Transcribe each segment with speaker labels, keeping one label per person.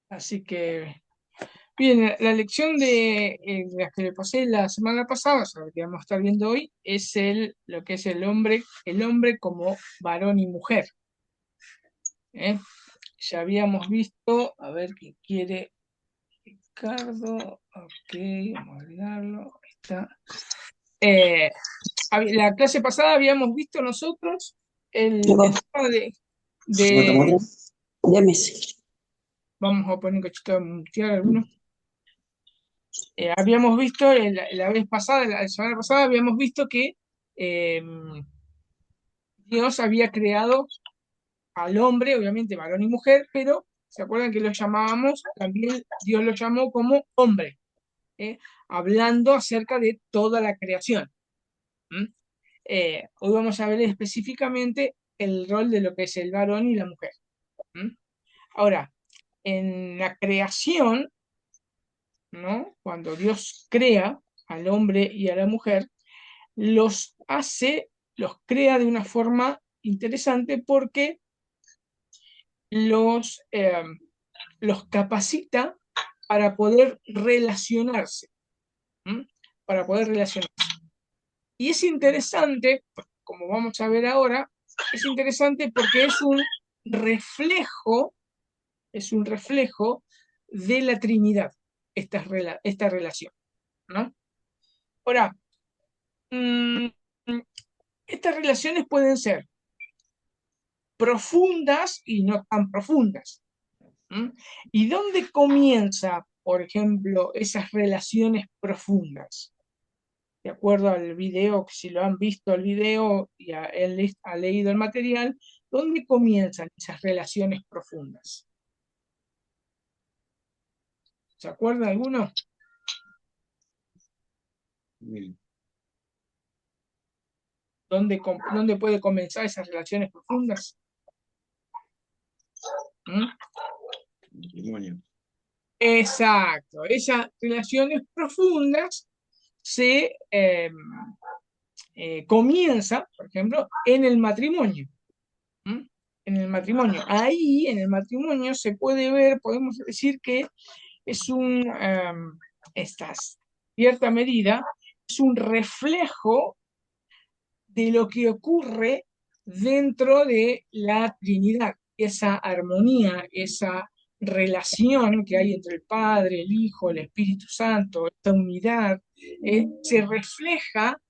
Speaker 1: Así que, bien, la lección de la que le pasé la semana pasada, o sea, la que vamos a estar viendo hoy, es lo que es el hombre como varón y mujer. ¿Eh? Ya habíamos visto, a ver qué quiere Ricardo, ok, vamos a agregarlo, ahí está. Eh, la clase pasada habíamos visto nosotros el
Speaker 2: Llegó.
Speaker 1: tema de,
Speaker 2: Llámese.
Speaker 1: vamos a poner un cachito a mutear algunos. Habíamos visto la vez pasada, la semana pasada, habíamos visto que eh, Dios había creado al hombre, obviamente varón y mujer, pero ¿se acuerdan que lo llamábamos? También Dios lo llamó como hombre, ¿eh? Hablando acerca de toda la creación. ¿Mm? Hoy vamos a ver específicamente el rol de lo que es el varón y la mujer. ¿Mm? Ahora, en la creación, ¿no? Cuando Dios crea al hombre y a la mujer, los crea de una forma interesante porque los, eh, los capacita para poder relacionarse, ¿m? Para poder relacionarse. Y es interesante, como vamos a ver ahora, es interesante porque reflejo, es un reflejo de la Trinidad, esta relación, ¿no? Ahora, mm, estas relaciones pueden ser profundas y no tan profundas. ¿Mm? ¿Y dónde comienza, por ejemplo, esas relaciones profundas? De acuerdo al video, si lo han visto el video y ha leído el material, ¿dónde comienzan esas relaciones profundas? ¿Se acuerda alguno? ¿Dónde puede comenzar esas relaciones profundas? ¿Mm?
Speaker 2: Matrimonio.
Speaker 1: Exacto, esas relaciones profundas se comienza, por ejemplo, en el matrimonio. ¿Mm? En el matrimonio. Ahí, en el matrimonio, se puede ver, podemos decir que es esta cierta medida, es un reflejo de lo que ocurre dentro de la Trinidad, esa armonía, esa relación que hay entre el Padre, el Hijo, el Espíritu Santo, esta unidad, se refleja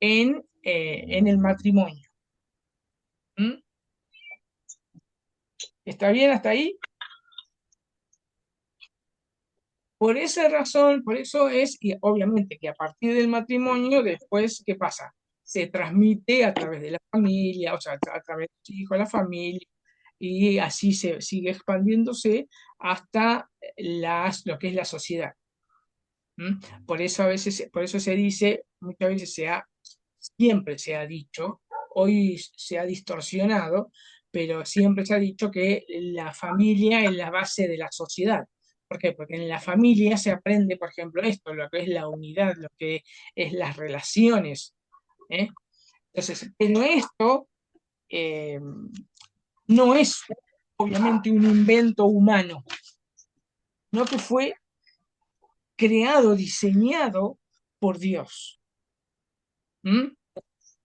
Speaker 1: en el matrimonio. ¿Mm? ¿Está bien hasta ahí? Por esa razón, por eso es, y obviamente que a partir del matrimonio, después, ¿qué pasa? Se transmite a través de la familia, o sea, a través de los hijos, la familia, y así se sigue expandiéndose hasta lo que es la sociedad. ¿Mm? Por eso a veces, por eso se dice, muchas veces siempre se ha dicho, hoy se ha distorsionado, pero siempre se ha dicho que la familia es la base de la sociedad. ¿Por qué? Porque en la familia se aprende, por ejemplo, esto, lo que es la unidad, lo que es las relaciones. ¿Eh? Entonces, pero esto eh, no es obviamente un invento humano, no que fue creado, diseñado por Dios. ¿Mm?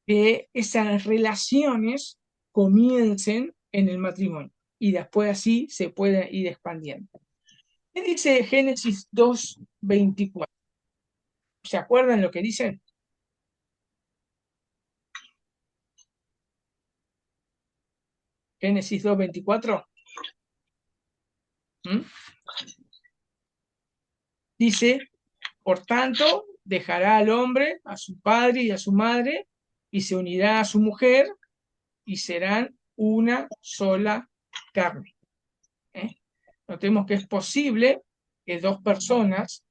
Speaker 1: Que esas relaciones comiencen en el matrimonio y después así se puede ir expandiendo. ¿Qué dice Génesis 2:24? ¿Se acuerdan lo que dice? Génesis 2:24. ¿Mm? Dice, por tanto, dejará al hombre, a su padre y a su madre, y se unirá a su mujer, y serán una sola carne. ¿Eh? Notemos que es posible que dos personas,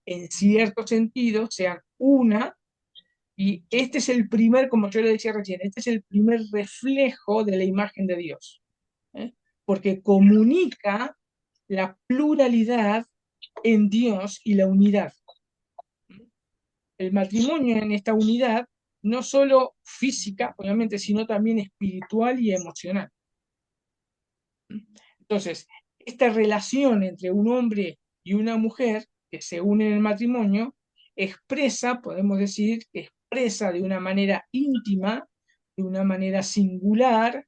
Speaker 1: en cierto sentido, sean una, y este es el primer, como yo le decía recién, este es el primer reflejo de la imagen de Dios, ¿eh? Porque comunica la pluralidad en Dios y la unidad. El matrimonio en esta unidad, no solo física, obviamente, sino también espiritual y emocional. Entonces, esta relación entre un hombre y una mujer que se unen en el matrimonio expresa, podemos decir, que expresa de una manera íntima, de una manera singular,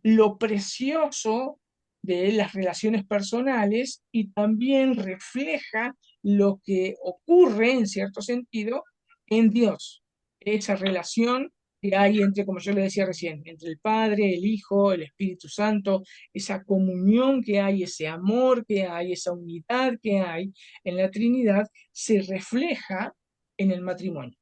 Speaker 1: lo precioso de las relaciones personales y también refleja lo que ocurre, en cierto sentido, en Dios. Esa relación que hay entre, como yo le decía recién, entre el Padre, el Hijo, el Espíritu Santo, esa comunión que hay, ese amor que hay, esa unidad que hay en la Trinidad, se refleja en el matrimonio.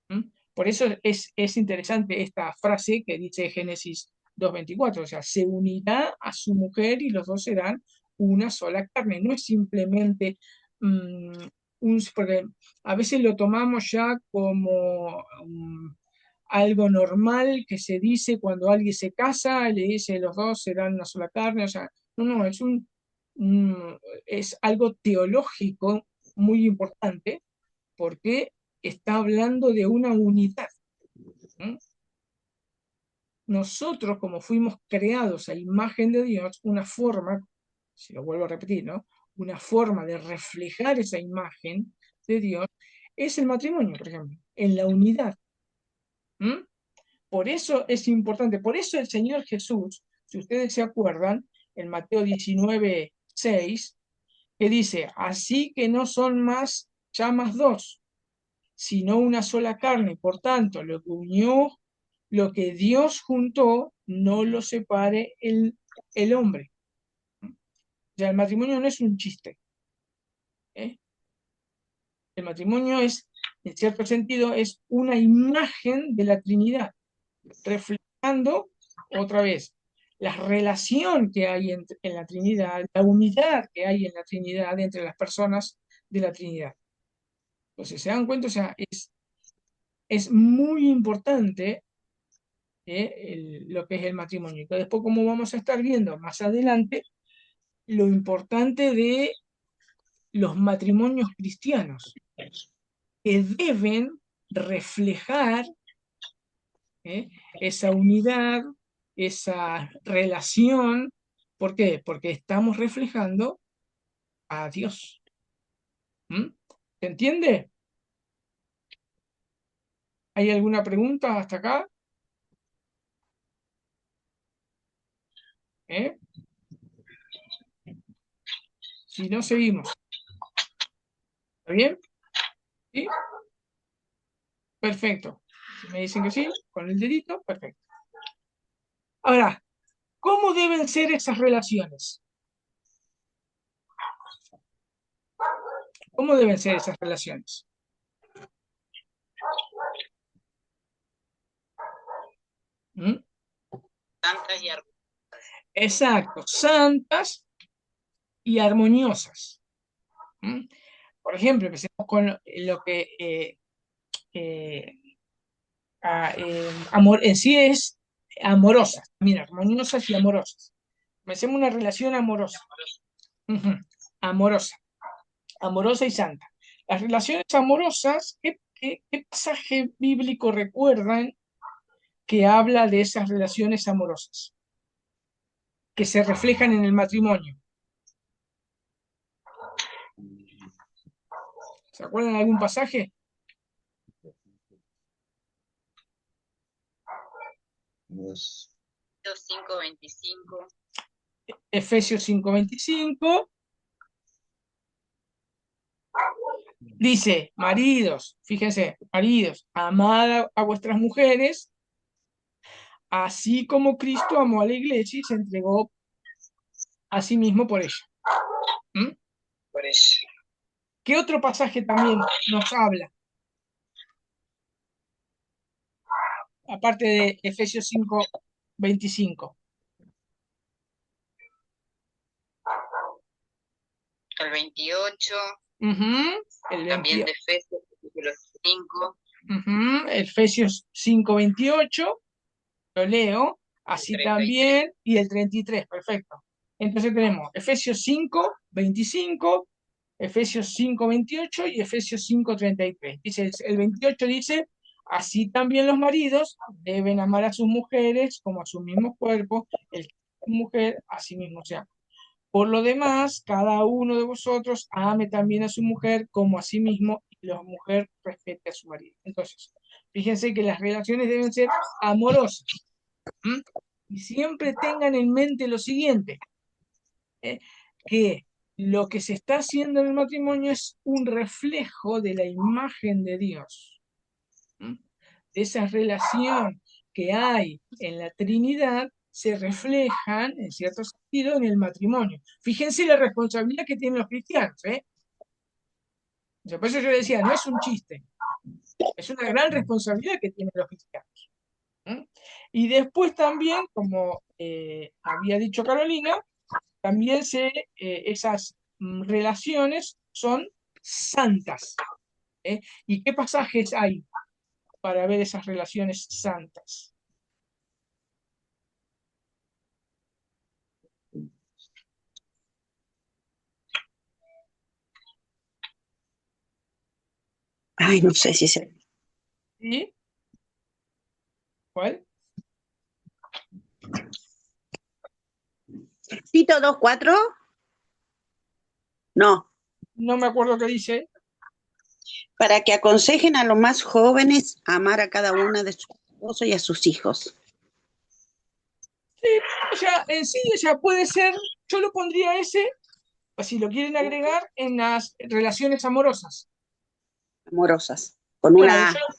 Speaker 1: ¿Mm? Por eso es interesante esta frase que dice Génesis 2:24, o sea, se unirá a su mujer y los dos serán una sola carne. No es simplemente porque a veces lo tomamos ya como algo normal que se dice cuando alguien se casa, le dice los dos serán una sola carne, o sea, no, un- es algo teológico muy importante porque está hablando de una unidad. ¿Mm? Nosotros, como fuimos creados a imagen de Dios, una forma, si lo vuelvo a repetir, ¿no? Una forma de reflejar esa imagen de Dios es el matrimonio, por ejemplo, en la unidad. ¿Mm? Por eso es importante, por eso el Señor Jesús, si ustedes se acuerdan, en Mateo 19:6, que dice, así que no son más ya más dos, sino una sola carne. Por tanto, lo que Dios juntó, no lo separe el hombre. Ya el matrimonio no es un chiste. ¿Eh? El matrimonio es, en cierto sentido, es una imagen de la Trinidad, reflejando otra vez la relación que hay en la Trinidad, la unidad que hay en la Trinidad entre las personas de la Trinidad. Entonces, se dan cuenta, o sea, es muy importante lo que es el matrimonio. Y después, como vamos a estar viendo más adelante, lo importante de los matrimonios cristianos, que deben reflejar esa unidad, esa relación. ¿Por qué? Porque estamos reflejando a Dios. ¿Mm? ¿Se entiende? ¿Hay alguna pregunta hasta acá? ¿Eh? Si no, seguimos. ¿Está bien? ¿Sí? Perfecto. Si me dicen que sí, con el dedito, perfecto. Ahora, ¿cómo deben ser esas relaciones? ¿Cómo deben ser esas relaciones? ¿Mm?
Speaker 2: Santas y
Speaker 1: Exacto, santas y armoniosas. ¿Mm? Por ejemplo, empecemos con lo que eh, amor, en sí es amorosas, mira, armoniosas y amorosas. Empecemos una relación amorosa. Ujú. Amorosa, amorosa y santa. Las relaciones amorosas, ¿qué pasaje bíblico recuerdan que habla de esas relaciones amorosas que se reflejan en el matrimonio? ¿Se acuerdan de algún pasaje?
Speaker 2: Los 5:25.
Speaker 1: Efesios 5:25 dice, maridos, fíjense, maridos, amad a vuestras mujeres, así como Cristo amó a la iglesia y se entregó a sí mismo por ella. ¿Mm?
Speaker 2: Por eso.
Speaker 1: ¿Qué otro pasaje también nos habla? Aparte de Efesios 5:25.
Speaker 2: El 28,
Speaker 1: Ujú, el
Speaker 2: también
Speaker 1: 20,
Speaker 2: de Efesios, capítulo 5.
Speaker 1: Efesios 5:28, lo leo, así
Speaker 2: 33.
Speaker 1: también, y el 33, perfecto. Entonces tenemos Efesios 5:25, Efesios 5:28 y Efesios 5:33. Dice, el 28 dice, así también los maridos deben amar a sus mujeres como a su mismo cuerpo, el que es mujer a sí mismo. O sea, Por lo demás, cada uno de vosotros ame también a su mujer como a sí mismo, y la mujer respete a su marido. Entonces, fíjense que las relaciones deben ser amorosas. ¿M? Y siempre tengan en mente lo siguiente, ¿eh? Que lo que se está haciendo en el matrimonio es un reflejo de la imagen de Dios. ¿M? Esa relación que hay en la Trinidad se reflejan, en cierto sentido, en el matrimonio. Fíjense la responsabilidad que tienen los cristianos, ¿eh? O sea, por eso yo decía, no es un chiste, es una gran responsabilidad que tienen los cristianos. ¿M? Y después también, como había dicho Carolina, también esas relaciones son santas. ¿Eh? ¿Y qué pasajes hay para ver esas relaciones santas?
Speaker 3: Ay, no sé si se...
Speaker 1: ¿Y cuál?
Speaker 3: Tito 2:4. No,
Speaker 1: No me acuerdo qué dice.
Speaker 3: para que aconsejen a los más jóvenes a amar a cada una de sus esposos y a sus hijos.
Speaker 1: Sí, o sea, en sí, o sea, puede ser, yo lo pondría ese, o si lo quieren agregar, en las relaciones amorosas.
Speaker 3: Amorosas, con
Speaker 1: Claro,
Speaker 3: una
Speaker 1: yo,
Speaker 3: A.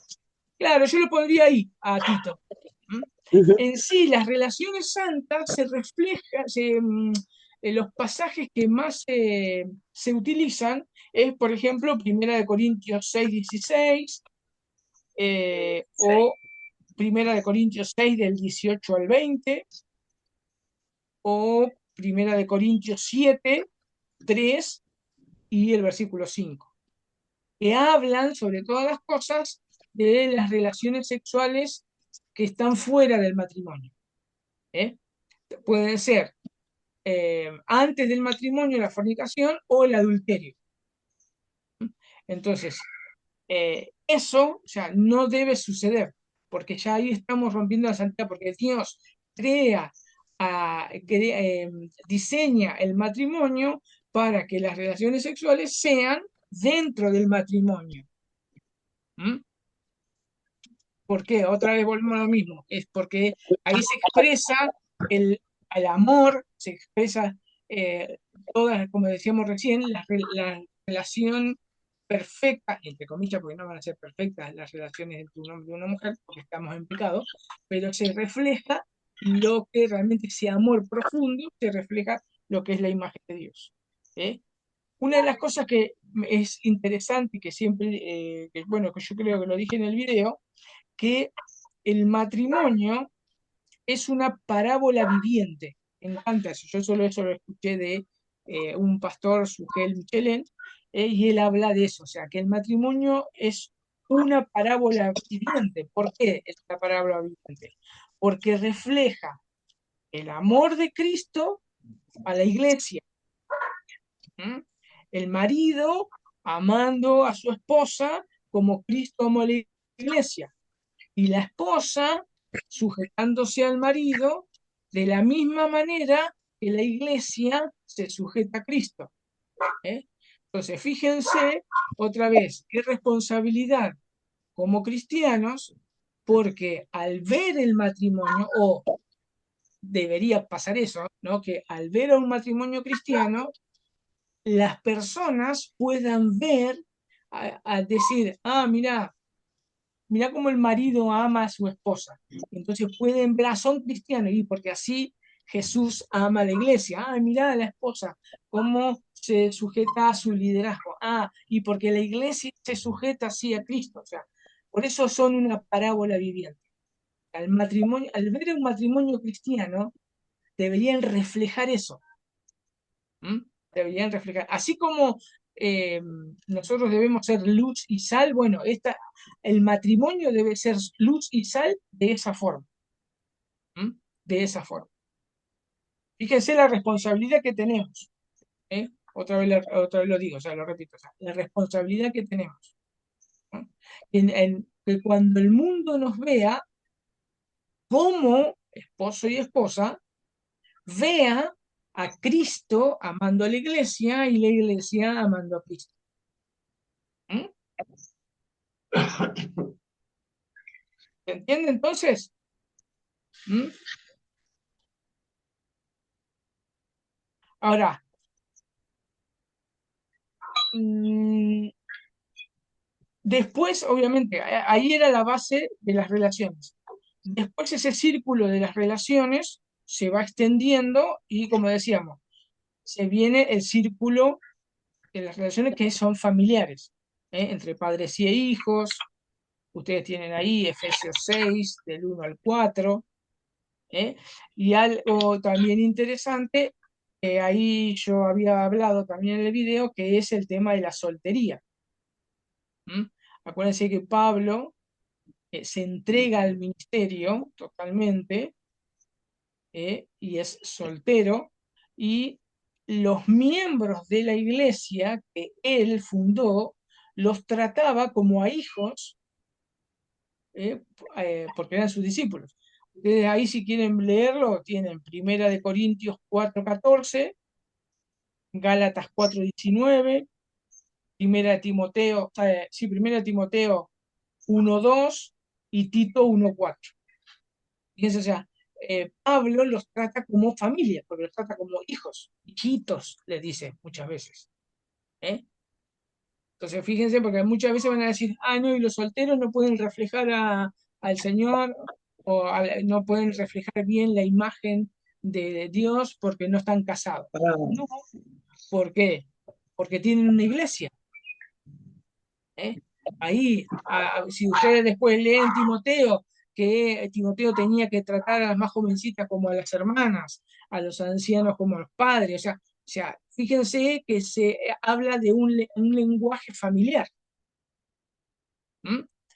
Speaker 1: claro, yo lo pondría ahí, a Tito. ¿Mm?
Speaker 3: Ujú.
Speaker 1: En sí, las relaciones santas se reflejan, los pasajes que más se utilizan es, por ejemplo, 1 Corintios 6:16, o 1 Corintios 6 del 18 al 20, o 1 Corintios 7, 3 y el versículo 5, que hablan sobre todas las cosas de las relaciones sexuales que están fuera del matrimonio. ¿Eh? Pueden ser antes del matrimonio la fornicación o el adulterio. Entonces, eso, o sea, no debe suceder, porque ya ahí estamos rompiendo la santidad, porque Dios crea, diseña el matrimonio para que las relaciones sexuales sean dentro del matrimonio. ¿Mm? ¿Por qué? Otra vez volvemos a lo mismo. Es porque ahí se expresa el amor, se expresa todas, como decíamos recién, la relación perfecta, entre comillas, porque no van a ser perfectas las relaciones entre un hombre y una mujer, porque estamos en pecado, pero se refleja lo que realmente ese amor profundo, se refleja lo que es la imagen de Dios. ¿Eh? Una de las cosas que es interesante y que siempre, bueno, que yo creo que lo dije en el video, que el matrimonio es una parábola viviente. Me encanta eso. Yo solo eso lo escuché de un pastor, Sugel Michelén, y él habla de eso, o sea, que el matrimonio es una parábola viviente. ¿Por qué es una parábola viviente? Porque refleja el amor de Cristo a la iglesia. ¿Mm? El marido amando a su esposa como Cristo amó a la iglesia, y la esposa sujetándose al marido de la misma manera que la iglesia se sujeta a Cristo. ¿Eh? Entonces, fíjense otra vez, qué responsabilidad como cristianos, porque al ver el matrimonio, o debería pasar eso, ¿no? Que al ver a un matrimonio cristiano, las personas puedan ver, a decir, ah, mira cómo el marido ama a su esposa. Entonces pueden ver, son cristianos, y porque así Jesús ama a la iglesia. Ah, mira a la esposa, cómo se sujeta a su liderazgo. Ah, y porque la iglesia se sujeta así a Cristo. O sea, por eso son una parábola viviente. Al matrimonio, al ver un matrimonio cristiano, deberían reflejar eso. ¿Mm? Deberían reflejar. Así como eh, nosotros debemos ser luz y sal, bueno, el matrimonio debe ser luz y sal de esa forma. ¿Mm? De esa forma. Fíjense la responsabilidad que tenemos. ¿Eh? Otra vez lo digo, o sea, lo repito, o sea, la responsabilidad que tenemos. ¿No? Que cuando el mundo nos vea como esposo y esposa, vea a Cristo amando a la iglesia y la iglesia amando a Cristo. ¿Mm? ¿Se entiende entonces? ¿Mm? Ahora, después, obviamente, ahí era la base de las relaciones. Después ese círculo de las relaciones se va extendiendo y, como decíamos, se viene el círculo de las relaciones que son familiares, entre padres y hijos. Ustedes tienen ahí Efesios 6, del 1 al 4. Y algo también interesante, ahí yo había hablado también en el video, que es el tema de la soltería. Acuérdense que Pablo se entrega al ministerio totalmente, y es soltero, y los miembros de la iglesia que él fundó los trataba como a hijos, eh, porque eran sus discípulos. Ustedes ahí, si quieren leerlo, tienen Primera de Corintios 4:14, Gálatas 4:19, Primera de Timoteo 1:2 y Tito 1:4. Fíjense, o sea, Pablo los trata como familia, porque los trata como hijos, hijitos, les dice muchas veces. ¿eh? Entonces, fíjense, porque muchas veces van a decir, no, y los solteros no pueden reflejar al Señor, o no pueden reflejar bien la imagen de Dios porque no están casados. No, ¿por qué? Porque tienen una iglesia. Ahí, si ustedes después leen Timoteo, que Timoteo tenía que tratar a las más jovencitas como a las hermanas, a los ancianos como a los padres, o sea, fíjense que se habla de un lenguaje familiar.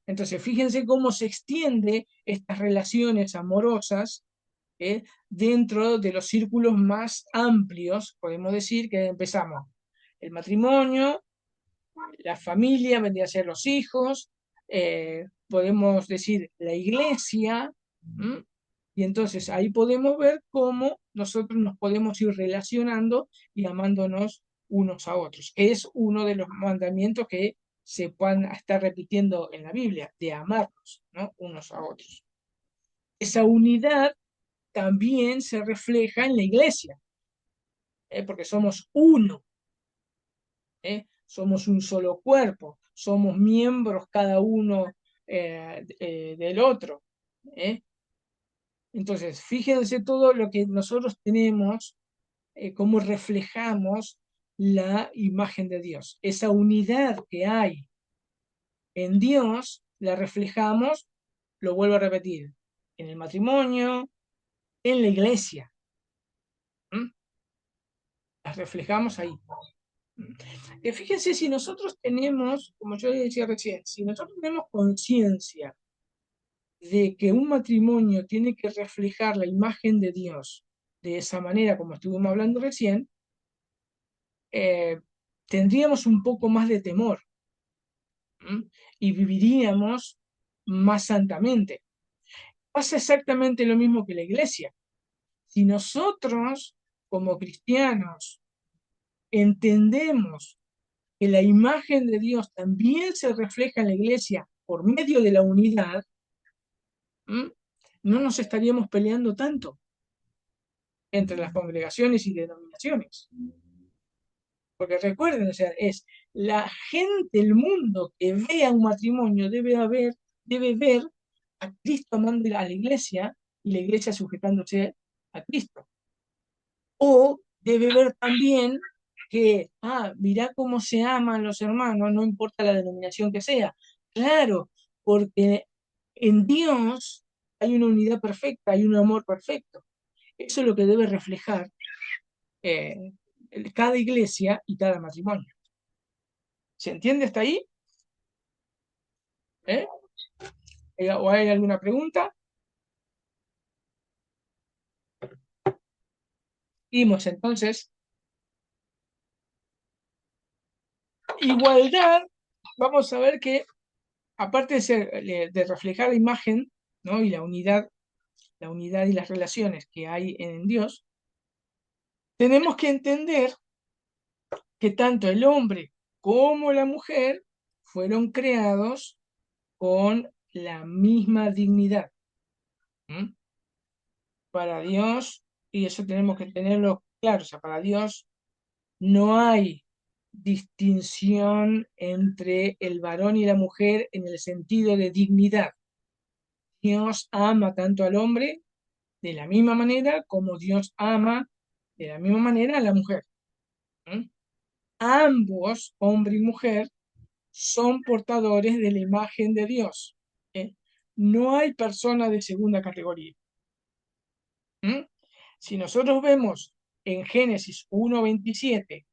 Speaker 1: Entonces, fíjense cómo se extiende estas relaciones amorosas, dentro de los círculos más amplios. Podemos decir que empezamos el matrimonio, la familia, vendría a ser los hijos, podemos decir la iglesia, y entonces ahí podemos ver cómo nosotros nos podemos ir relacionando y amándonos unos a otros, que es uno de los mandamientos que se puedan estar repitiendo en la Biblia, de amarnos, ¿no? Unos a otros. Esa unidad también se refleja en la iglesia, porque somos uno, somos un solo cuerpo, somos miembros cada uno del otro. Entonces, fíjense todo lo que nosotros tenemos, cómo reflejamos la imagen de Dios. Esa unidad que hay en Dios la reflejamos, lo vuelvo a repetir, en el matrimonio, en la iglesia. Las reflejamos ahí. Que fíjense, si nosotros tenemos, como yo decía recién, si nosotros tenemos conciencia de que un matrimonio tiene que reflejar la imagen de Dios de esa manera, como estuvimos hablando recién, tendríamos un poco más de temor, y viviríamos más santamente. Pasa exactamente lo mismo que la iglesia. Si nosotros, como cristianos, entendemos que la imagen de Dios también se refleja en la iglesia por medio de la unidad, no nos estaríamos peleando tanto entre las congregaciones y denominaciones. Porque recuerden, o sea, es la gente, el mundo que vea un matrimonio debe ver a Cristo amando a la iglesia y la iglesia sujetándose a Cristo. O debe ver también que, mirá cómo se aman los hermanos, no importa la denominación que sea. Claro, porque en Dios hay una unidad perfecta, hay un amor perfecto. Eso es lo que debe reflejar eh, cada iglesia y cada matrimonio. ¿Se entiende hasta ahí? ¿Eh? ¿O hay alguna pregunta? Seguimos entonces. Igualdad, vamos a ver que aparte de reflejar la imagen, ¿no? Y la unidad y las relaciones que hay en Dios, tenemos que entender que tanto el hombre como la mujer fueron creados con la misma dignidad. ¿Mm? Para Dios, y eso tenemos que tenerlo claro, o sea, para Dios no hay distinción entre el varón y la mujer en el sentido de dignidad. Dios ama tanto al hombre de la misma manera como Dios ama de la misma manera a la mujer. ¿Mm? Ambos, hombre y mujer, son portadores de la imagen de Dios. ¿Eh? No hay persona de segunda categoría. ¿Mm? Si nosotros vemos en Génesis 1:27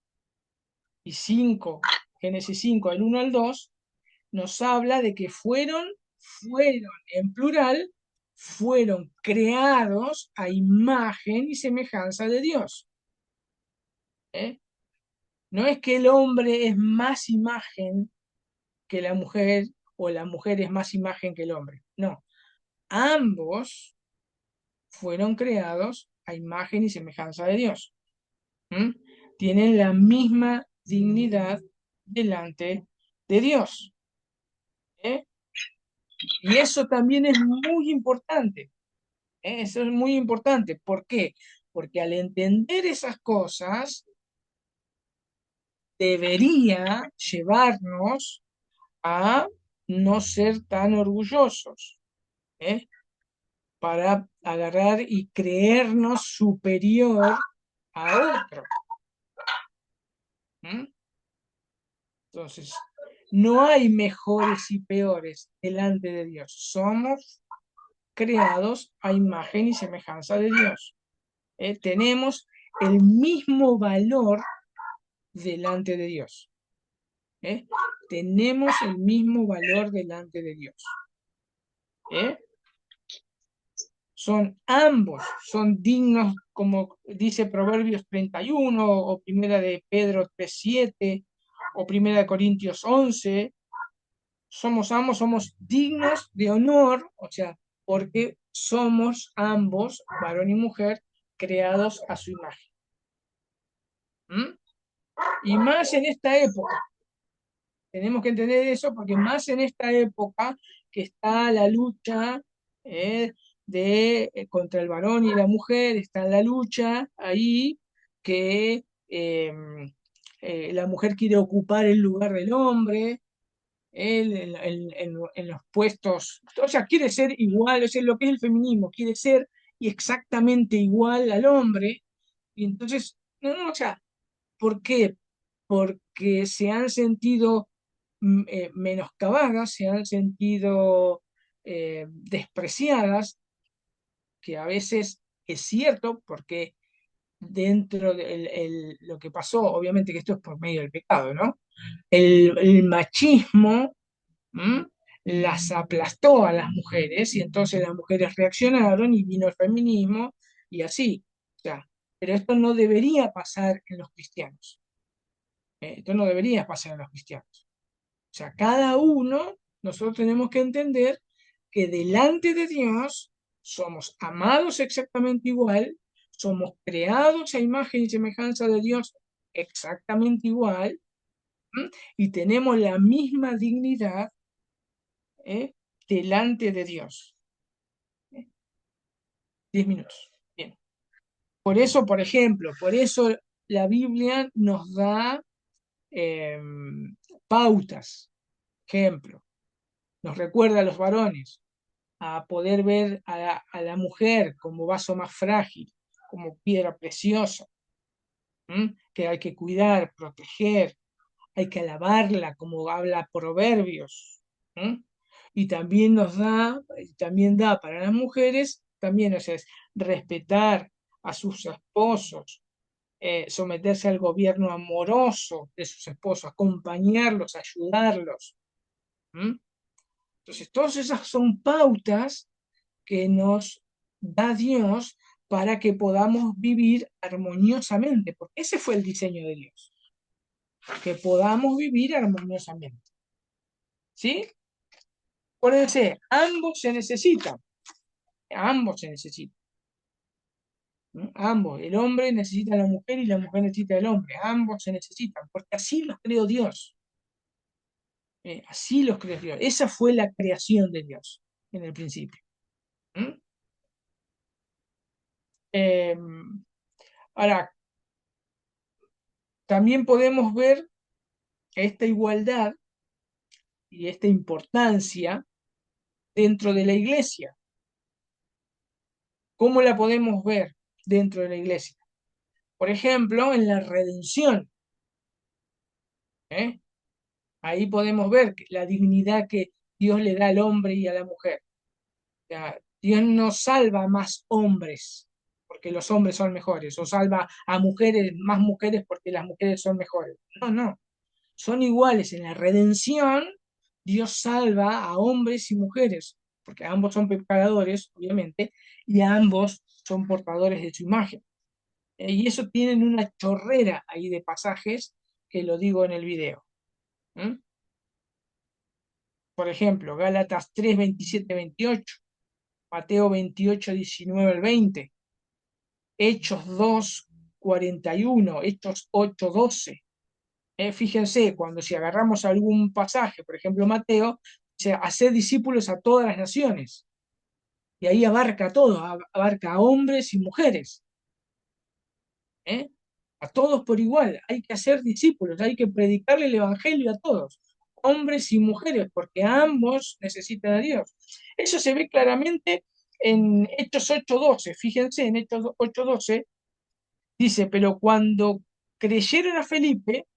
Speaker 1: y 5, Génesis 5, del 1 al 2, nos habla de que fueron en plural, fueron creados a imagen y semejanza de Dios. ¿Eh? No es que el hombre es más imagen que la mujer o la mujer es más imagen que el hombre. No, ambos fueron creados a imagen y semejanza de Dios. ¿Mm? Tienen la misma dignidad delante de Dios. ¿Eh? Y eso también es muy importante. ¿Eh? Eso es muy importante. ¿Por qué? Porque al entender esas cosas, debería llevarnos a no ser tan orgullosos, ¿eh? Para agarrar y creernos superior a otro. ¿Mm? Entonces, no hay mejores y peores delante de Dios. Somos creados a imagen y semejanza de Dios. Tenemos el mismo valor delante de Dios. Tenemos el mismo valor delante de Dios. Son ambos, son dignos, como dice Proverbios 31, o Primera de Pedro 3:7, o Primera de Corintios 11. Ambos somos dignos de honor, o sea, porque somos ambos, varón y mujer, creados a su imagen. ¿Mm? Y más en esta época, tenemos que entender eso, porque más en esta época que está la lucha contra el varón y la mujer, está la lucha ahí que la mujer quiere ocupar el lugar del hombre, él en los puestos, o sea, quiere ser igual, o sea, lo que es el feminismo, quiere ser y exactamente igual al hombre, y entonces, no, o sea, ¿por qué? Porque se han sentido menoscabadas, se han sentido despreciadas, que a veces es cierto, porque dentro de lo que pasó, obviamente que esto es por medio del pecado, ¿no? El machismo ¿m? Las aplastó a las mujeres y entonces las mujeres reaccionaron y vino el feminismo y así. O sea, pero esto no debería pasar en los cristianos. Esto no debería pasar en los cristianos. O sea, cada uno, nosotros tenemos que entender que delante de Dios somos amados exactamente igual, somos creados a imagen y semejanza de Dios exactamente igual, ¿m? Y tenemos la misma dignidad delante de Dios. 10 minutos. Bien. Por eso, por ejemplo, por eso la Biblia nos da eh, pautas. Ejemplo, nos recuerda a los varones a poder ver a la mujer como vaso más frágil, como piedra preciosa, que hay que cuidar, proteger, hay que alabarla, como habla Proverbios. Y también también da para las mujeres, también, o sea, es respetar a sus esposos, someterse al gobierno amoroso de sus esposos, acompañarlos, ayudarlos. Entonces, todas esas son pautas que nos da Dios para que podamos vivir armoniosamente, porque ese fue el diseño de Dios, que podamos vivir armoniosamente. ¿Sí? Por eso, ambos se necesitan, ambos se necesitan. ¿Mm? Ambos, el hombre necesita a la mujer y la mujer necesita al hombre, ambos se necesitan, porque así los creó Dios. Así los creó Dios. Esa fue la creación de Dios en el principio. ¿Mm? Eh, Ahora, también podemos ver esta igualdad y esta importancia dentro de la iglesia. ¿Cómo la podemos ver dentro de la iglesia? Por ejemplo, en la redención. ¿Eh? Ahí podemos ver la dignidad que Dios le da al hombre y a la mujer. O sea, Dios no salva a más hombres porque los hombres son mejores, o salva a mujeres, más mujeres porque las mujeres son mejores. No, no, son iguales. En la redención, Dios salva a hombres y mujeres, porque ambos son pecadores, obviamente, y ambos son portadores de su imagen. Y eso tienen una chorrera ahí de pasajes que lo digo en el video. ¿Mm? Por ejemplo, Gálatas 3, 27, 28, Mateo 28, 19 al 20, Hechos 2, 41, Hechos 8, 12. Fíjense, cuando si agarramos algún pasaje, por ejemplo Mateo, dice, hacer discípulos a todas las naciones. Y ahí abarca todo, abarca a hombres y mujeres. ¿Eh? A todos por igual. Hay que hacer discípulos, hay que predicarle el Evangelio a todos, hombres y mujeres, porque ambos necesitan a Dios. Eso se ve claramente en Hechos 8:12. Fíjense, en Hechos 8:12 dice, pero cuando creyeron a Felipe,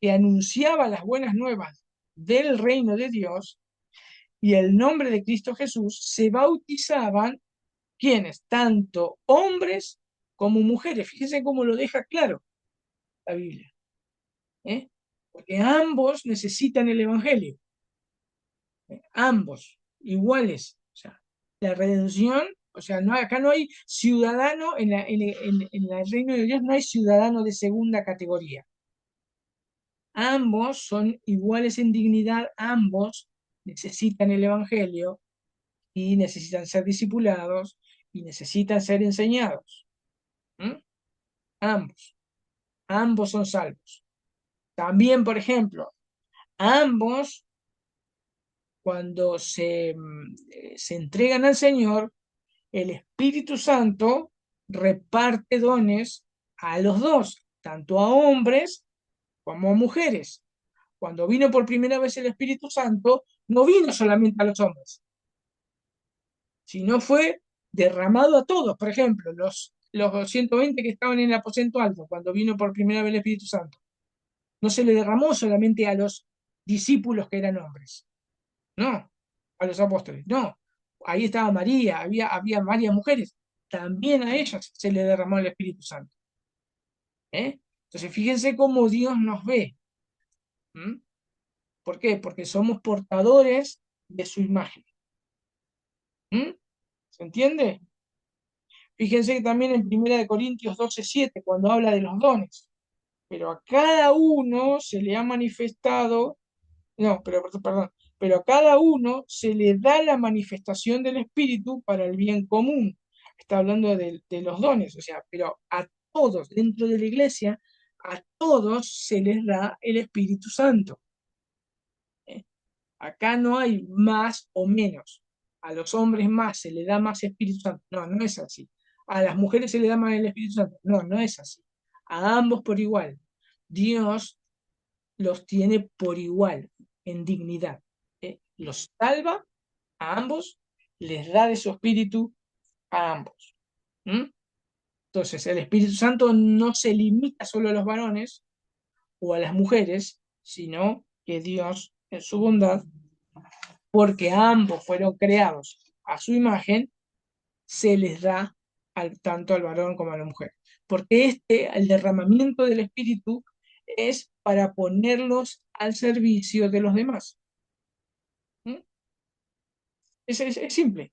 Speaker 1: que anunciaba las buenas nuevas del reino de Dios y el nombre de Cristo Jesús, se bautizaban, ¿quiénes? Tanto hombres como mujeres. Fíjense cómo lo deja claro la Biblia. ¿Eh? Porque ambos necesitan el Evangelio. Ambos, iguales. O sea, la redención, o sea, no, acá no hay ciudadano, en el reino de Dios no hay ciudadano de segunda categoría. Ambos son iguales en dignidad, ambos necesitan el Evangelio y necesitan ser discipulados y necesitan ser enseñados. ¿Mm? Ambos, ambos son salvos. También, por ejemplo, ambos, cuando se entregan al Señor, el Espíritu Santo reparte dones a los dos, tanto a hombres como a mujeres. Cuando vino por primera vez el Espíritu Santo, no vino solamente a los hombres, sino fue derramado a todos. Por ejemplo, los 120 que estaban en el aposento alto, cuando vino por primera vez el Espíritu Santo, no se le derramó solamente a los discípulos que eran hombres, no, a los apóstoles, no. Ahí estaba María, había varias mujeres, también a ellas se le derramó el Espíritu Santo. ¿Eh? Entonces, fíjense cómo Dios nos ve. ¿Mm? ¿Por qué? Porque somos portadores de su imagen. ¿Mm? ¿Se entiende? Fíjense que también en 1 Corintios 12:7, cuando habla de los dones, pero a cada uno se le ha manifestado, no, perdón, pero a cada uno se le da la manifestación del Espíritu para el bien común. Está hablando de los dones, o sea, pero a todos dentro de la iglesia, a todos se les da el Espíritu Santo. ¿Eh? Acá no hay más o menos. A los hombres más se le da más Espíritu Santo. No, no es así. A las mujeres se le da más el Espíritu Santo. No, no es así. A ambos por igual. Dios los tiene por igual en dignidad. Los salva a ambos, les da de su espíritu a ambos. ¿Mm? Entonces, el Espíritu Santo no se limita solo a los varones o a las mujeres, sino que Dios, en su bondad, porque ambos fueron creados a su imagen, se les da tanto al varón como a la mujer. Porque el derramamiento del Espíritu es para ponerlos al servicio de los demás. ¿Mm? Es simple.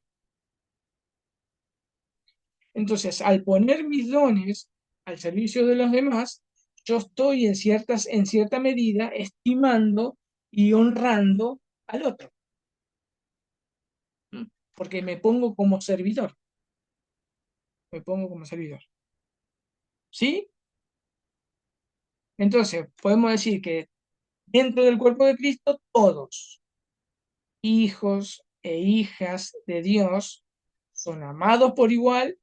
Speaker 1: Entonces, al poner mis dones al servicio de los demás, yo estoy en cierta medida estimando y honrando al otro. ¿Mm? Porque me pongo como servidor. me pongo como servidor. ¿Sí? Entonces, podemos decir que dentro del cuerpo de Cristo, todos, hijos e hijas de Dios, son amados por igual,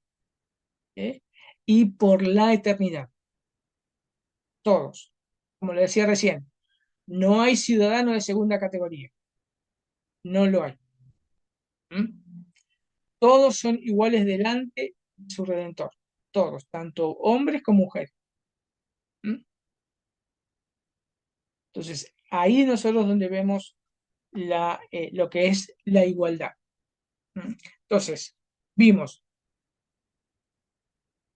Speaker 1: ¿eh? Y por la eternidad. Todos. Como le decía recién, no hay ciudadano de segunda categoría. No lo hay. ¿Mm? Todos son iguales delante de su Redentor. Todos, tanto hombres como mujeres. ¿Mm? Entonces, ahí nosotros donde vemos lo que es la igualdad. ¿Mm? Entonces, vimos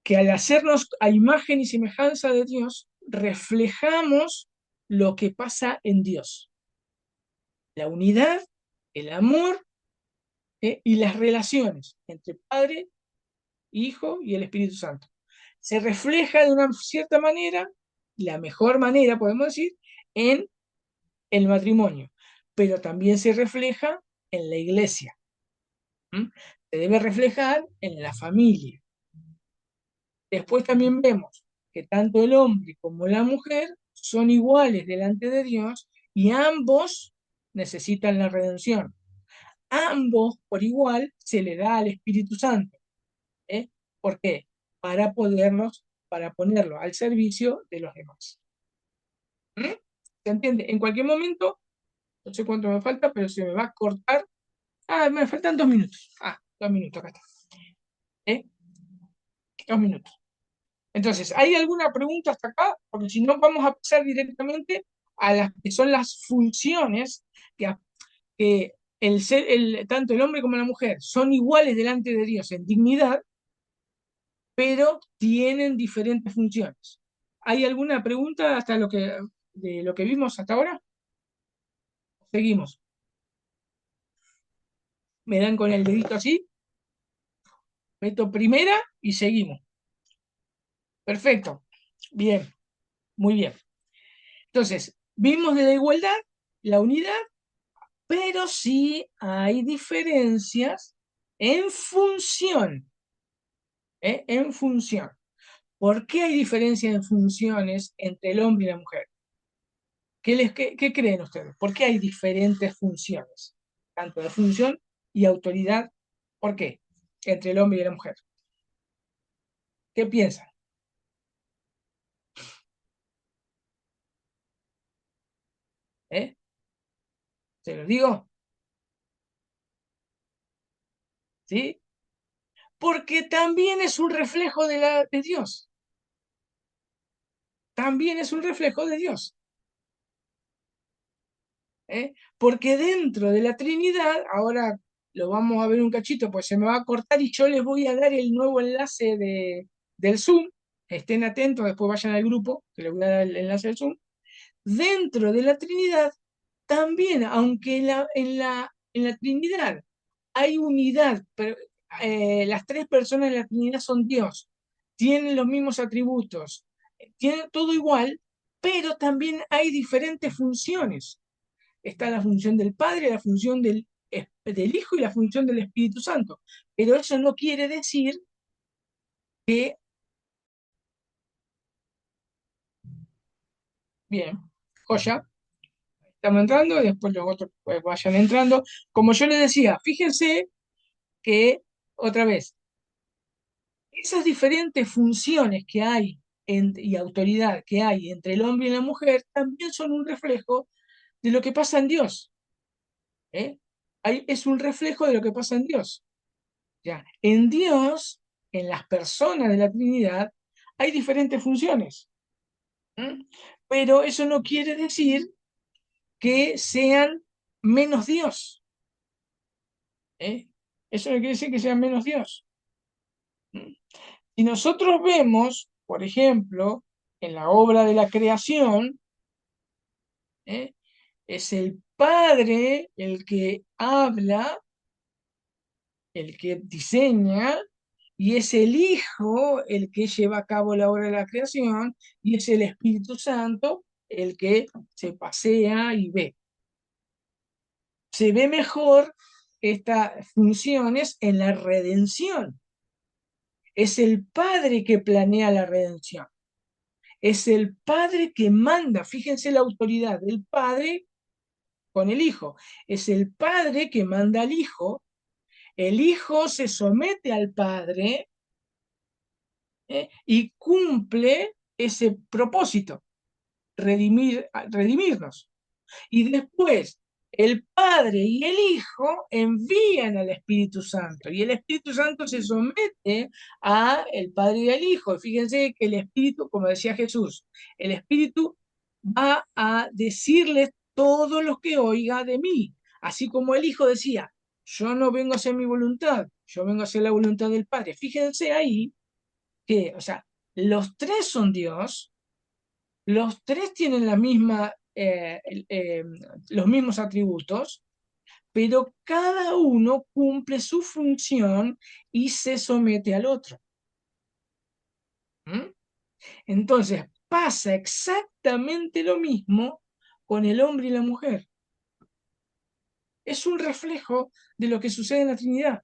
Speaker 1: que al hacernos a imagen y semejanza de Dios, reflejamos lo que pasa en Dios. La unidad, el amor, y las relaciones entre Padre, Hijo y el Espíritu Santo. Se refleja de una cierta manera, la mejor manera, podemos decir, en el matrimonio, pero también se refleja en la iglesia. ¿Mm? Se debe reflejar en la familia. Después también vemos que tanto el hombre como la mujer son iguales delante de Dios y ambos necesitan la redención. Ambos por igual se le da al Espíritu Santo. ¿Eh? ¿Por qué? Para ponerlo al servicio de los demás. ¿Mm? ¿Se entiende? En cualquier momento, no sé cuánto me falta, pero se me va a cortar. Ah, me faltan 2 minutos. Ah, 2 minutos, acá está. ¿Eh? 2 minutos. Entonces, ¿hay alguna pregunta hasta acá? Porque si no, vamos a pasar directamente a las que son las funciones que tanto el hombre como la mujer son iguales delante de Dios en dignidad, pero tienen diferentes funciones. ¿Hay alguna pregunta de lo que vimos hasta ahora? Seguimos. Me dan con el dedito así, meto primera y seguimos. Perfecto. Bien, muy bien. Entonces, vimos de la igualdad, la unidad, pero sí hay diferencias en función. En función. ¿Por qué hay diferencias en funciones entre el hombre y la mujer? ¿Qué creen ustedes? ¿Por qué hay diferentes funciones? Tanto de función y autoridad. ¿Por qué? Entre el hombre y la mujer. ¿Qué piensan? ¿Eh? ¿Se los digo? ¿Sí? Porque también es un reflejo de Dios. También es un reflejo de Dios. Porque dentro de la Trinidad, ahora lo vamos a ver un cachito, pues se me va a cortar y yo les voy a dar el nuevo enlace del Zoom. Estén atentos, después vayan al grupo, que les voy a dar el enlace del Zoom. Dentro de la Trinidad, también, aunque en la Trinidad hay unidad, pero las tres personas de la Trinidad son Dios, tienen los mismos atributos, tienen todo igual, pero también hay diferentes funciones. Está la función del Padre, la función del Hijo y la función del Espíritu Santo. Pero eso no quiere decir que, bien, joya, estamos entrando y después los otros pues, vayan entrando. Como yo les decía, fíjense que, otra vez, esas diferentes funciones que hay y autoridad que hay entre el hombre y la mujer también son un reflejo de lo que pasa en Dios. ¿Eh? Es un reflejo de lo que pasa en Dios. ¿Ya? En Dios, en las personas de la Trinidad, hay diferentes funciones. ¿Mm? Pero eso no quiere decir que sean menos Dios. ¿Eh? Eso no quiere decir que sean menos Dios. ¿Mm? Y nosotros vemos, por ejemplo, en la obra de la creación, ¿eh? Es el Padre el que habla, el que diseña, y es el Hijo el que lleva a cabo la obra de la creación, y es el Espíritu Santo el que se pasea y ve. Se ve mejor estas funciones en la redención. Es el Padre que planea la redención. Es el Padre que manda. Fíjense la autoridad del Padre con el Hijo. Es el Padre que manda al Hijo. El Hijo se somete al Padre, y cumple ese propósito, redimirnos. Y después el Padre y el Hijo envían al Espíritu Santo y el Espíritu Santo se somete a el Padre y al Hijo. Fíjense que el Espíritu, como decía Jesús, el Espíritu va a decirles todo lo que oiga de mí, así como el Hijo decía, yo no vengo a hacer mi voluntad, yo vengo a hacer la voluntad del Padre. Fíjense ahí que, o sea, los tres son Dios, los tres tienen la misma, los mismos atributos, pero cada uno cumple su función y se somete al otro. ¿Mm? Entonces, pasa exactamente lo mismo con el hombre y la mujer. Es un reflejo de lo que sucede en la Trinidad.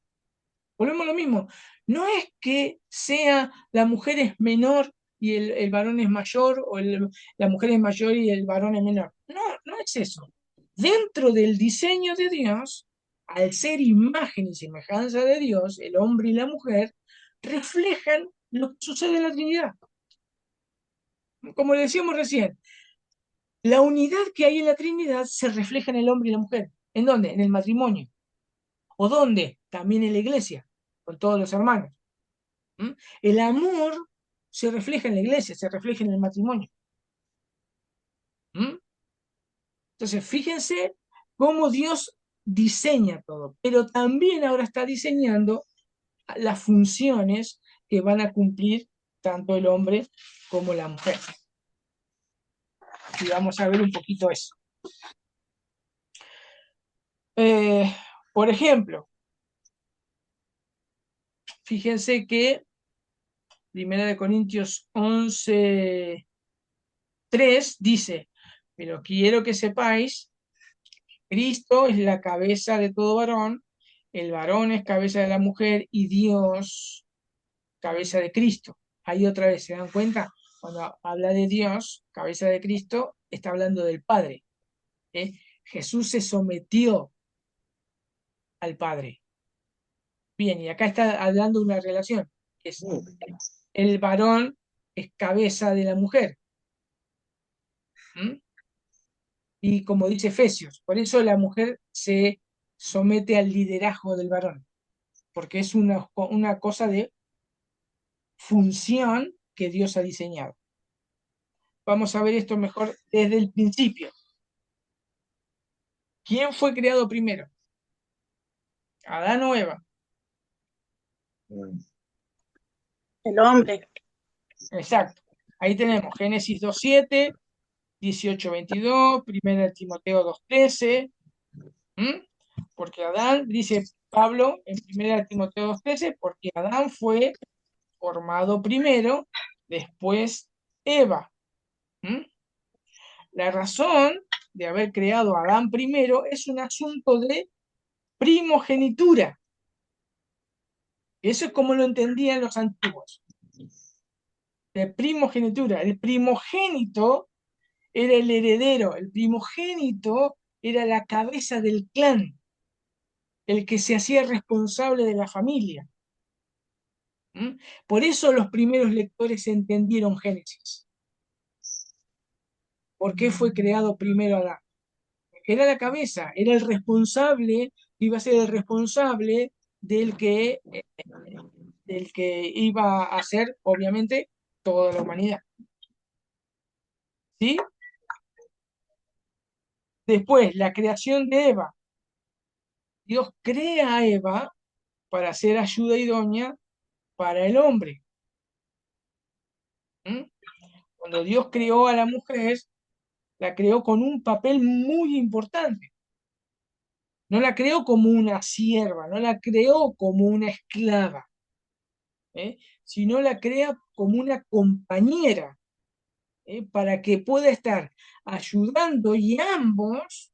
Speaker 1: Volvemos a lo mismo. No es que sea la mujer es menor y el varón es mayor, o la mujer es mayor y el varón es menor. No, no es eso. Dentro del diseño de Dios, al ser imagen y semejanza de Dios, el hombre y la mujer reflejan lo que sucede en la Trinidad. Como le decíamos recién, la unidad que hay en la Trinidad se refleja en el hombre y la mujer. ¿En dónde? En el matrimonio. ¿O dónde? También en la iglesia, con todos los hermanos. ¿Mm? El amor se refleja en la iglesia, se refleja en el matrimonio. ¿Mm? Entonces, fíjense cómo Dios diseña todo, pero también ahora está diseñando las funciones que van a cumplir tanto el hombre como la mujer. Y vamos a ver un poquito eso. Por ejemplo, fíjense que 1 Corintios 11:3 dice, pero quiero que sepáis, Cristo es la cabeza de todo varón, el varón es cabeza de la mujer y Dios cabeza de Cristo. Ahí otra vez, ¿se dan cuenta? Cuando habla de Dios, cabeza de Cristo, está hablando del Padre. ¿Eh? Jesús se sometió al Padre. Bien, y acá está hablando de una relación. Es, el varón es cabeza de la mujer. ¿Mm? Y como dice Efesios, por eso la mujer se somete al liderazgo del varón, porque es una cosa de función que Dios ha diseñado. Vamos a ver esto mejor desde el principio. ¿Quién fue creado primero? ¿Adán o Eva?
Speaker 3: El hombre.
Speaker 1: Exacto. Ahí tenemos Génesis 2:7, 18:22, 1 Timoteo 2:13. Porque Adán, dice Pablo en 1 Timoteo 2:13, porque Adán fue formado primero, después Eva. ¿Mm? La razón de haber creado a Adán primero es un asunto de primogenitura. Eso es como lo entendían los antiguos. De primogenitura. El primogénito era el heredero, el primogénito era la cabeza del clan, el que se hacía responsable de la familia. ¿Mm? Por eso los primeros lectores entendieron Génesis. ¿Por qué fue creado primero Adán? Era la cabeza, era el responsable, iba a ser el responsable del que iba a ser, obviamente, toda la humanidad. ¿Sí? Después, la creación de Eva. Dios crea a Eva para ser ayuda idónea para el hombre. ¿Mm? Cuando Dios creó a la mujer, la creó con un papel muy importante. No la creó como una sierva, no la creó como una esclava, sino la crea como una compañera, para que pueda estar ayudando y ambos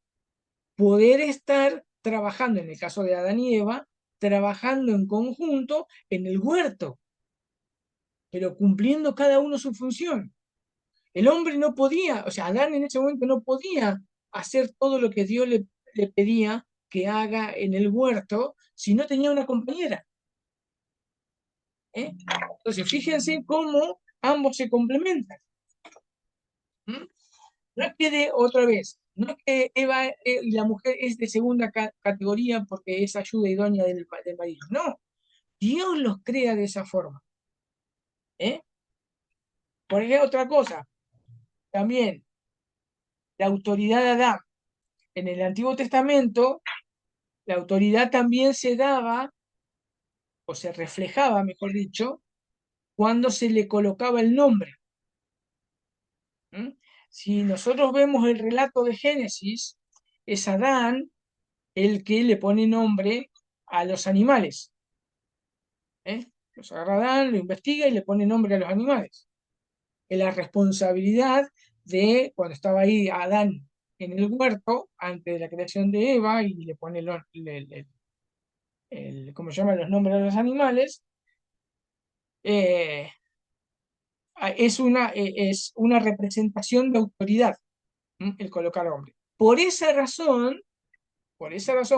Speaker 1: poder estar trabajando, en el caso de Adán y Eva, trabajando en conjunto en el huerto. pero cumpliendo cada uno su función. El hombre no podía, o sea, Adán en ese momento no podía hacer todo lo que Dios le pedía que haga en el huerto si no tenía una compañera. ¿Eh? Entonces, fíjense cómo ambos se complementan. ¿Mm? No es que otra vez, no es que Eva y la mujer es de segunda categoría porque es ayuda idónea del marido. No, Dios los crea de esa forma. ¿Eh? Por ejemplo, otra cosa, también la autoridad de Adán. En el Antiguo Testamento, la autoridad también se daba, o se reflejaba, mejor dicho, cuando se le colocaba el nombre. ¿Mm? Si nosotros vemos el relato de Génesis, es Adán el que le pone nombre a los animales. ¿Eh? Los agarra Adán, lo investiga y le pone nombre a los animales. Es la responsabilidad de cuando estaba ahí Adán en el huerto, antes de la creación de Eva, y le pone ¿cómo se llaman los nombres de los animales, eh, es una representación de autoridad, el colocar hombre. Por esa razón,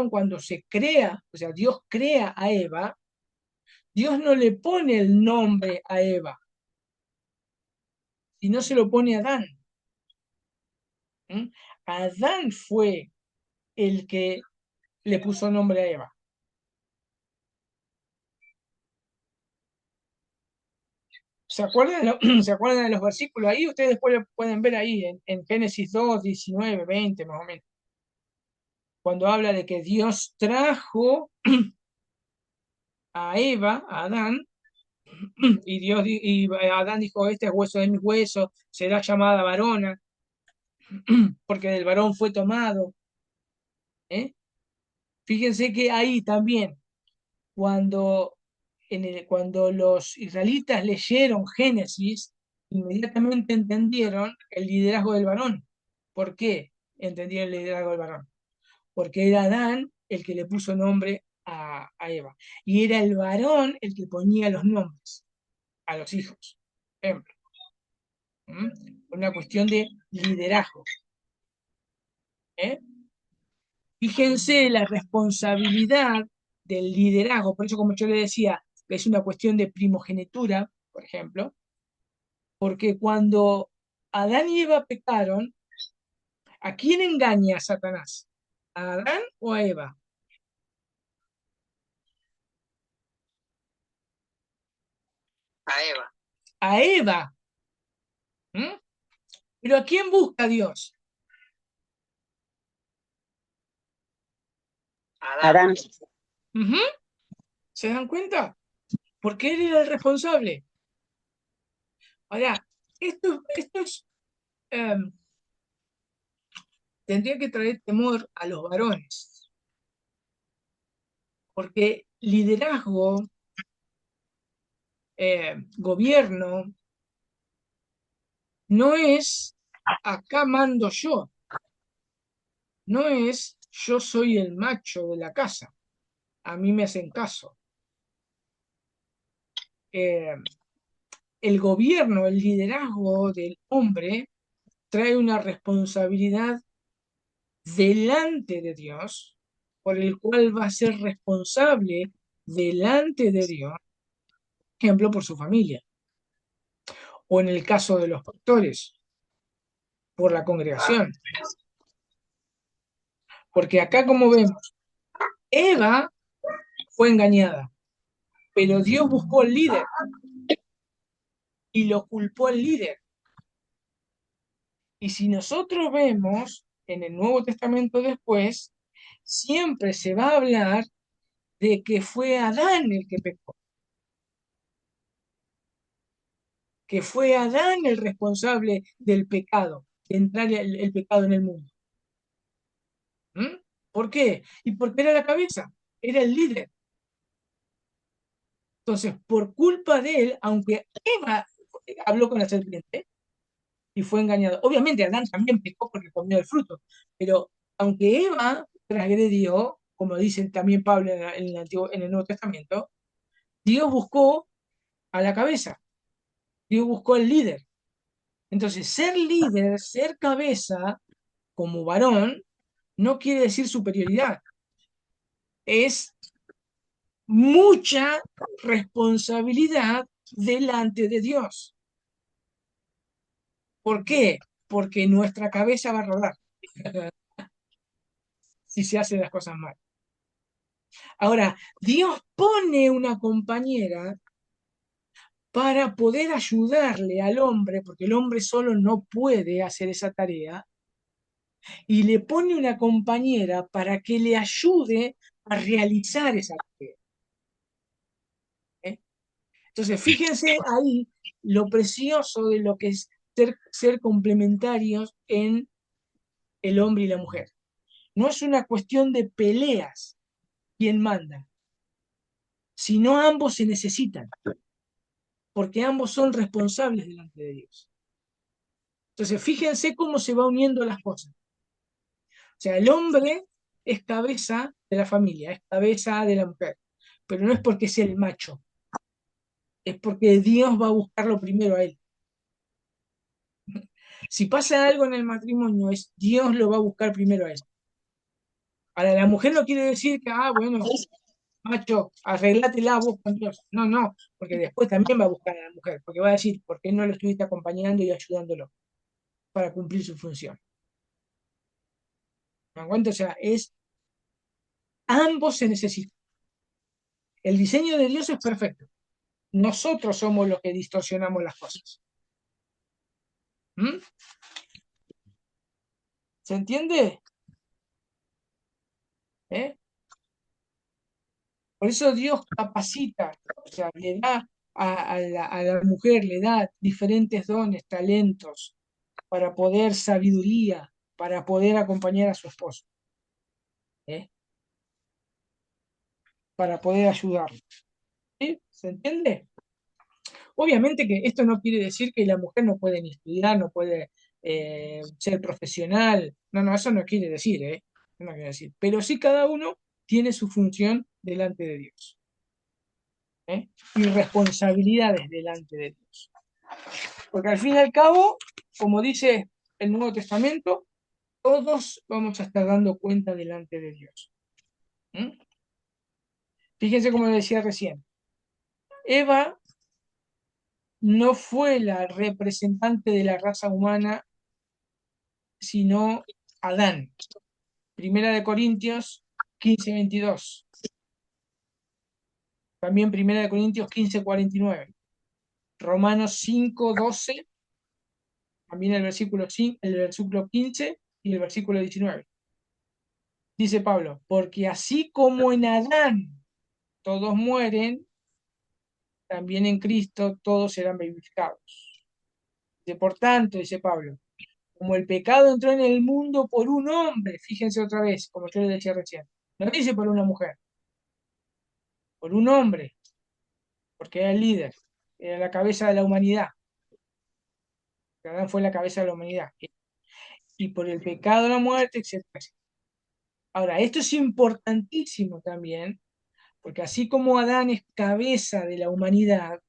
Speaker 1: cuando se crea, o sea, Dios crea a Eva, Dios no le pone el nombre a Eva, sino se lo pone a Adán. ¿Mm? Adán fue el que le puso nombre a Eva. ¿Se acuerdan ¿se acuerdan de los versículos ahí? Ustedes después lo pueden ver ahí en Génesis 2, 19, 20 más o menos. Cuando habla de que Dios trajo a Eva, a Adán, y Adán dijo, este es hueso de mis huesos, será llamada varona, porque del varón fue tomado. ¿Eh? Fíjense que ahí también, cuando, cuando los israelitas leyeron Génesis, inmediatamente entendieron el liderazgo del varón. ¿Por qué entendieron el liderazgo del varón? Porque era Adán el que le puso nombre a Eva. Y era el varón el que ponía los nombres a los hijos. Ejemplo. ¿Mm? Una cuestión de liderazgo. ¿Eh? Fíjense la responsabilidad del liderazgo, por eso como yo le decía, es una cuestión de primogenitura, por ejemplo, porque cuando Adán y Eva pecaron, ¿a quién engaña Satanás? ¿A Adán o a Eva?
Speaker 2: A Eva.
Speaker 1: A Eva. ¿Mm? Pero ¿a quién busca Dios?
Speaker 2: Adán.
Speaker 3: Adán.
Speaker 1: Ujú. ¿Se dan cuenta? Porque él era el responsable. Ahora, esto es, tendría que traer temor a los varones, porque liderazgo, gobierno, no es acá mando yo, no es yo soy el macho de la casa, a mí me hacen caso. Eh, el gobierno, el liderazgo del hombre trae una responsabilidad delante de Dios, por el cual va a ser responsable delante de Dios, por ejemplo, por su familia, o en el caso de los pastores, por la congregación. Porque acá, como vemos, Eva fue engañada, pero Dios buscó al líder y lo culpó al líder. Y si nosotros vemos en el Nuevo Testamento después, siempre se va a hablar de que fue Adán el que pecó, que fue Adán el responsable del pecado, de entrar el pecado en el mundo. ¿Mm? ¿Por qué? Y porque era la cabeza, era el líder. Entonces, por culpa de él, aunque Eva habló con la serpiente y fue engañado, obviamente Adán también pecó porque comió el fruto, pero aunque Eva transgredió, como dice también Pablo en el Nuevo Testamento, Dios buscó a la cabeza. Dios buscó al líder. Entonces, ser líder, ser cabeza como varón, no quiere decir superioridad. Es mucha responsabilidad delante de Dios. ¿Por qué? Porque nuestra cabeza va a rodar si se hacen las cosas mal. Ahora, Dios pone una compañera para poder ayudarle al hombre, porque el hombre solo no puede hacer esa tarea, y le pone una compañera para que le ayude a realizar esa tarea. ¿Eh? Entonces, fíjense ahí lo precioso de lo que es ser complementarios en el hombre y la mujer. No es una cuestión de peleas quién manda, sino ambos se necesitan, porque ambos son responsables delante de Dios. Entonces, fíjense cómo se va uniendo las cosas. O sea, el hombre es cabeza de la familia, es cabeza de la mujer, pero no es porque sea el macho, es porque Dios va a buscarlo primero a él. Si pasa algo en el matrimonio, es Dios lo va a buscar primero a él. Ahora, la mujer no quiere decir que, bueno, macho, arreglátela vos con Dios. No, no, porque después también va a buscar a la mujer, porque va a decir, ¿por qué no lo estuviste acompañando y ayudándolo para cumplir su función? ¿Me dan cuenta? O sea, ambos se necesitan. El diseño de Dios es perfecto. Nosotros somos los que distorsionamos las cosas. ¿Mm? ¿Se entiende? ¿Eh? Por eso Dios capacita, o sea, le da a la mujer, le da diferentes dones, talentos, para poder sabiduría, para poder acompañar a su esposo, ¿eh? Para poder ayudarlo. ¿Sí? ¿Se entiende? Obviamente que esto no quiere decir que la mujer no puede ni estudiar, no puede ser profesional. No, no, eso no quiere decir, ¿eh? No quiere decir. Pero sí cada uno tiene su función delante de Dios, ¿eh? Y responsabilidades delante de Dios. Porque al fin y al cabo, como dice el Nuevo Testamento, todos vamos a estar dando cuenta delante de Dios. ¿Mm? Fíjense como decía recién, Eva no fue la representante de la raza humana, sino Adán. Primera de Corintios 15:22. También Primera de Corintios 15:49. Romanos 5:12. También el versículo 15 y el versículo 19. Dice Pablo, porque así como en Adán todos mueren, también en Cristo todos serán vivificados. Dice, por tanto, dice Pablo, como el pecado entró en el mundo por un hombre, fíjense otra vez, como yo les decía recién, no dice por una mujer, por un hombre, porque era el líder, era la cabeza de la humanidad. Adán fue la cabeza de la humanidad. Y por el pecado, la muerte, etcétera. Ahora, esto es importantísimo también, porque así como Adán es cabeza de la humanidad,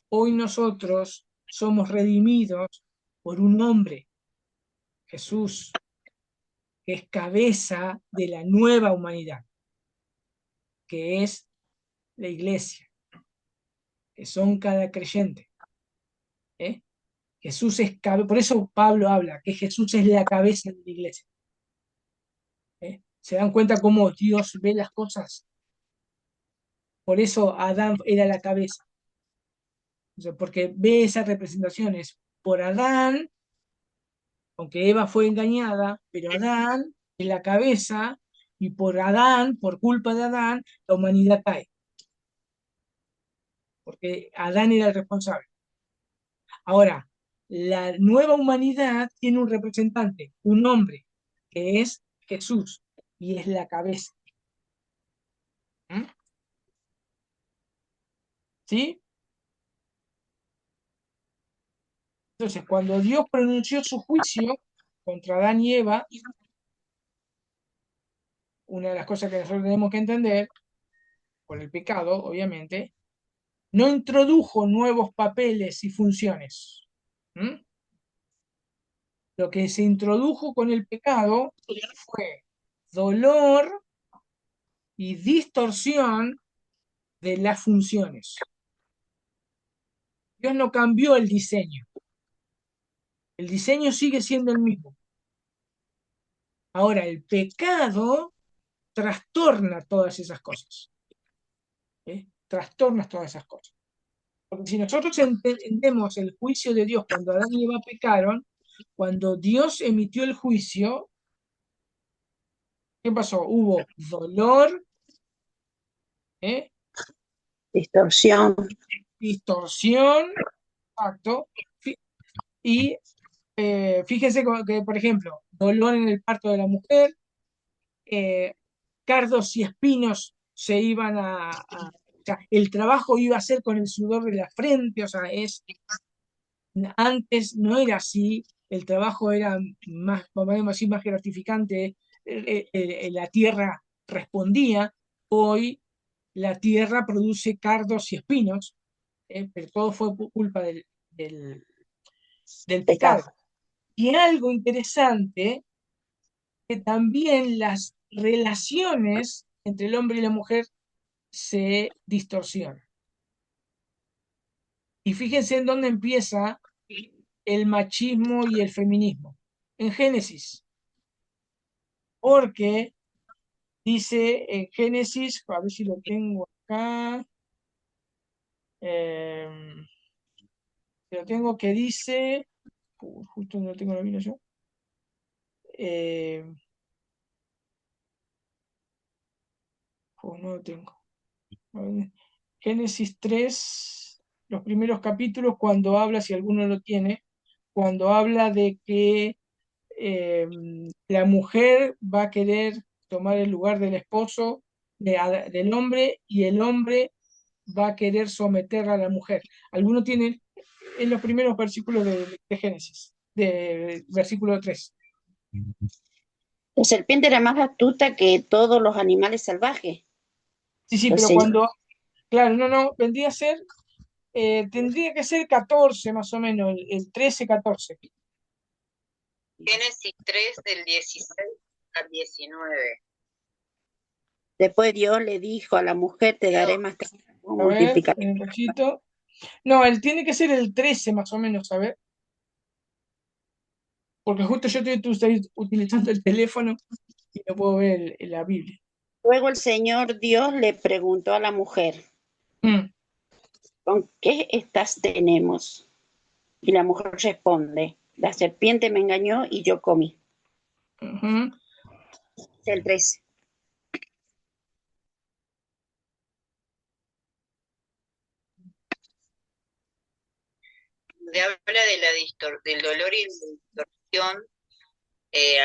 Speaker 1: hoy nosotros somos redimidos por un hombre, Jesús, que es cabeza de la nueva humanidad, que es la iglesia, que son cada creyente. ¿Eh? Jesús es cabeza, por eso Pablo habla que Jesús es la cabeza de la iglesia. ¿Eh? ¿Se dan cuenta cómo Dios ve las cosas? Por eso Adán era la cabeza. O sea, porque ve esas representaciones. Por Adán, aunque Eva fue engañada, pero Adán es la cabeza y por Adán, por culpa de Adán, la humanidad cae. Porque Adán era el responsable. Ahora, la nueva humanidad tiene un representante, un hombre, que es Jesús, y es la cabeza. ¿Mm? ¿Sí? Entonces, cuando Dios pronunció su juicio contra Adán y Eva, una de las cosas que nosotros tenemos que entender, por el pecado, obviamente, no introdujo nuevos papeles y funciones. ¿Mm? Lo que se introdujo con el pecado fue dolor y distorsión de las funciones. Dios no cambió el diseño sigue siendo el mismo. Ahora, el pecado trastorna todas esas cosas. ¿Eh? Trastorna todas esas cosas. Porque si nosotros entendemos el juicio de Dios cuando Adán y Eva pecaron, cuando Dios emitió el juicio, ¿qué pasó? Hubo dolor, ¿eh?
Speaker 3: Distorsión.
Speaker 1: Distorsión, exacto, y fíjense que, por ejemplo, dolor en el parto de la mujer, cardos y espinos se iban o sea, el trabajo iba a ser con el sudor de la frente, o sea, antes no era así, el trabajo era más, vamos a decir, más gratificante, la tierra respondía, hoy la tierra produce cardos y espinos, pero todo fue culpa del
Speaker 3: Pecado.
Speaker 1: pecado. Y algo interesante, que también las relaciones entre el hombre y la mujer se distorsionan. Y fíjense en dónde empieza el machismo y el feminismo. En Génesis. Porque dice en Génesis, a ver si lo tengo acá, eh, lo tengo que dice, justo no tengo la Biblia yo, eh, no lo tengo. A ver, Génesis 3, los primeros capítulos, cuando habla, si alguno lo tiene, cuando habla de que la mujer va a querer tomar el lugar del esposo, del hombre, y el hombre va a querer someter a la mujer. Algunos tienen en los primeros versículos de Génesis, de versículo 3.
Speaker 3: La serpiente era más astuta que todos los animales salvajes.
Speaker 1: Sí, sí, pero
Speaker 3: Entonces,
Speaker 1: cuando, claro, no, vendría a ser, tendría que ser 14 más o menos, el 13, 14.
Speaker 2: Génesis 3 del 16 al 19.
Speaker 3: después Dios le dijo a la mujer, te daré más trabajo,
Speaker 1: A ver,
Speaker 3: multiplicar.
Speaker 1: un cachito. No, él tiene que ser el 13 más o menos, a ver. Porque justo yo estoy utilizando el teléfono y no puedo ver la Biblia.
Speaker 3: Luego el Señor Dios le preguntó a la mujer,
Speaker 1: Mm,
Speaker 3: ¿con qué estas tenemos? Y la mujer responde, la serpiente me engañó y yo comí.
Speaker 1: ujú.
Speaker 3: Es el 13.
Speaker 2: Donde habla de del dolor y la distorsión,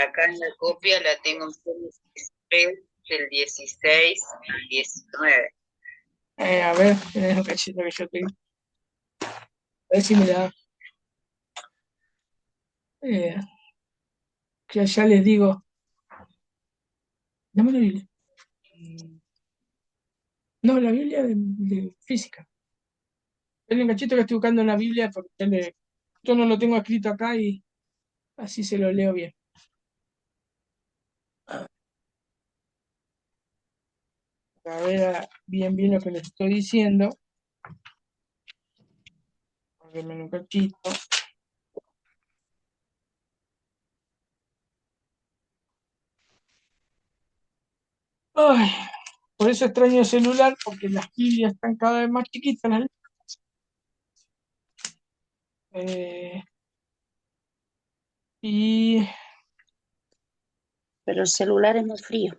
Speaker 2: acá en la copia la tengo en Génesis 3 del 16 al 19.
Speaker 1: A ver, tenés un cachito que yo tengo. A ver si me da. eh, que ya les digo. Dame la Biblia. No, la Biblia de física. Tengo un cachito que estoy buscando en la Biblia porque yo no lo tengo escrito acá y así se lo leo bien. A ver bien lo que les estoy diciendo. Denme un cachito. Ay, por eso extraño el celular, porque las Biblias están cada vez más chiquitas. Eh, y
Speaker 3: Pero el celular es muy frío.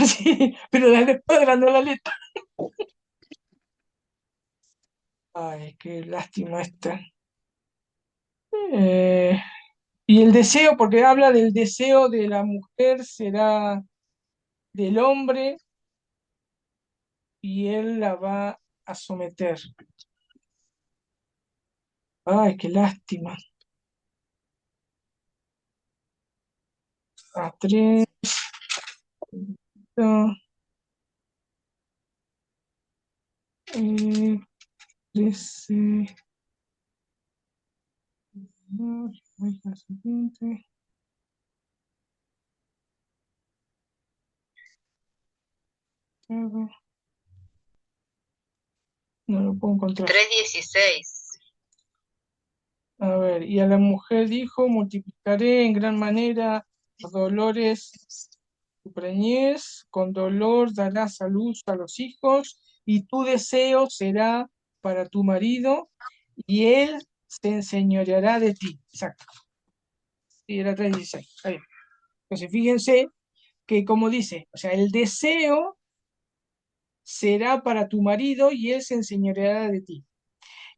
Speaker 1: sí, pero después agrandó la letra. Ay, qué lástima esta. Eh, y el deseo, porque habla del deseo de la mujer, será del hombre y él la va a someter. Ay, qué lástima. A tres. No, 13. No, es la siguiente. No lo puedo encontrar.
Speaker 2: 3:16.
Speaker 1: A ver, y a la mujer dijo, multiplicaré en gran manera los dolores tu preñez, con dolor darás a luz a los hijos, y tu deseo será para tu marido, y él se enseñoreará de ti. Exacto. Y era 3:16. Está bien. Entonces, fíjense que como dice, o sea, el deseo será para tu marido y él se enseñoreará de ti.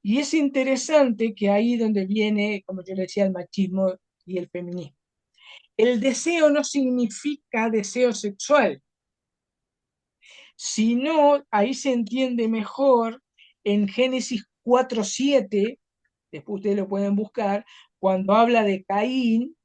Speaker 1: Y es interesante que ahí donde viene, como yo le decía, el machismo y el feminismo. El deseo no significa deseo sexual, sino ahí se entiende mejor en Génesis 4:7, después ustedes lo pueden buscar, cuando habla de Caín,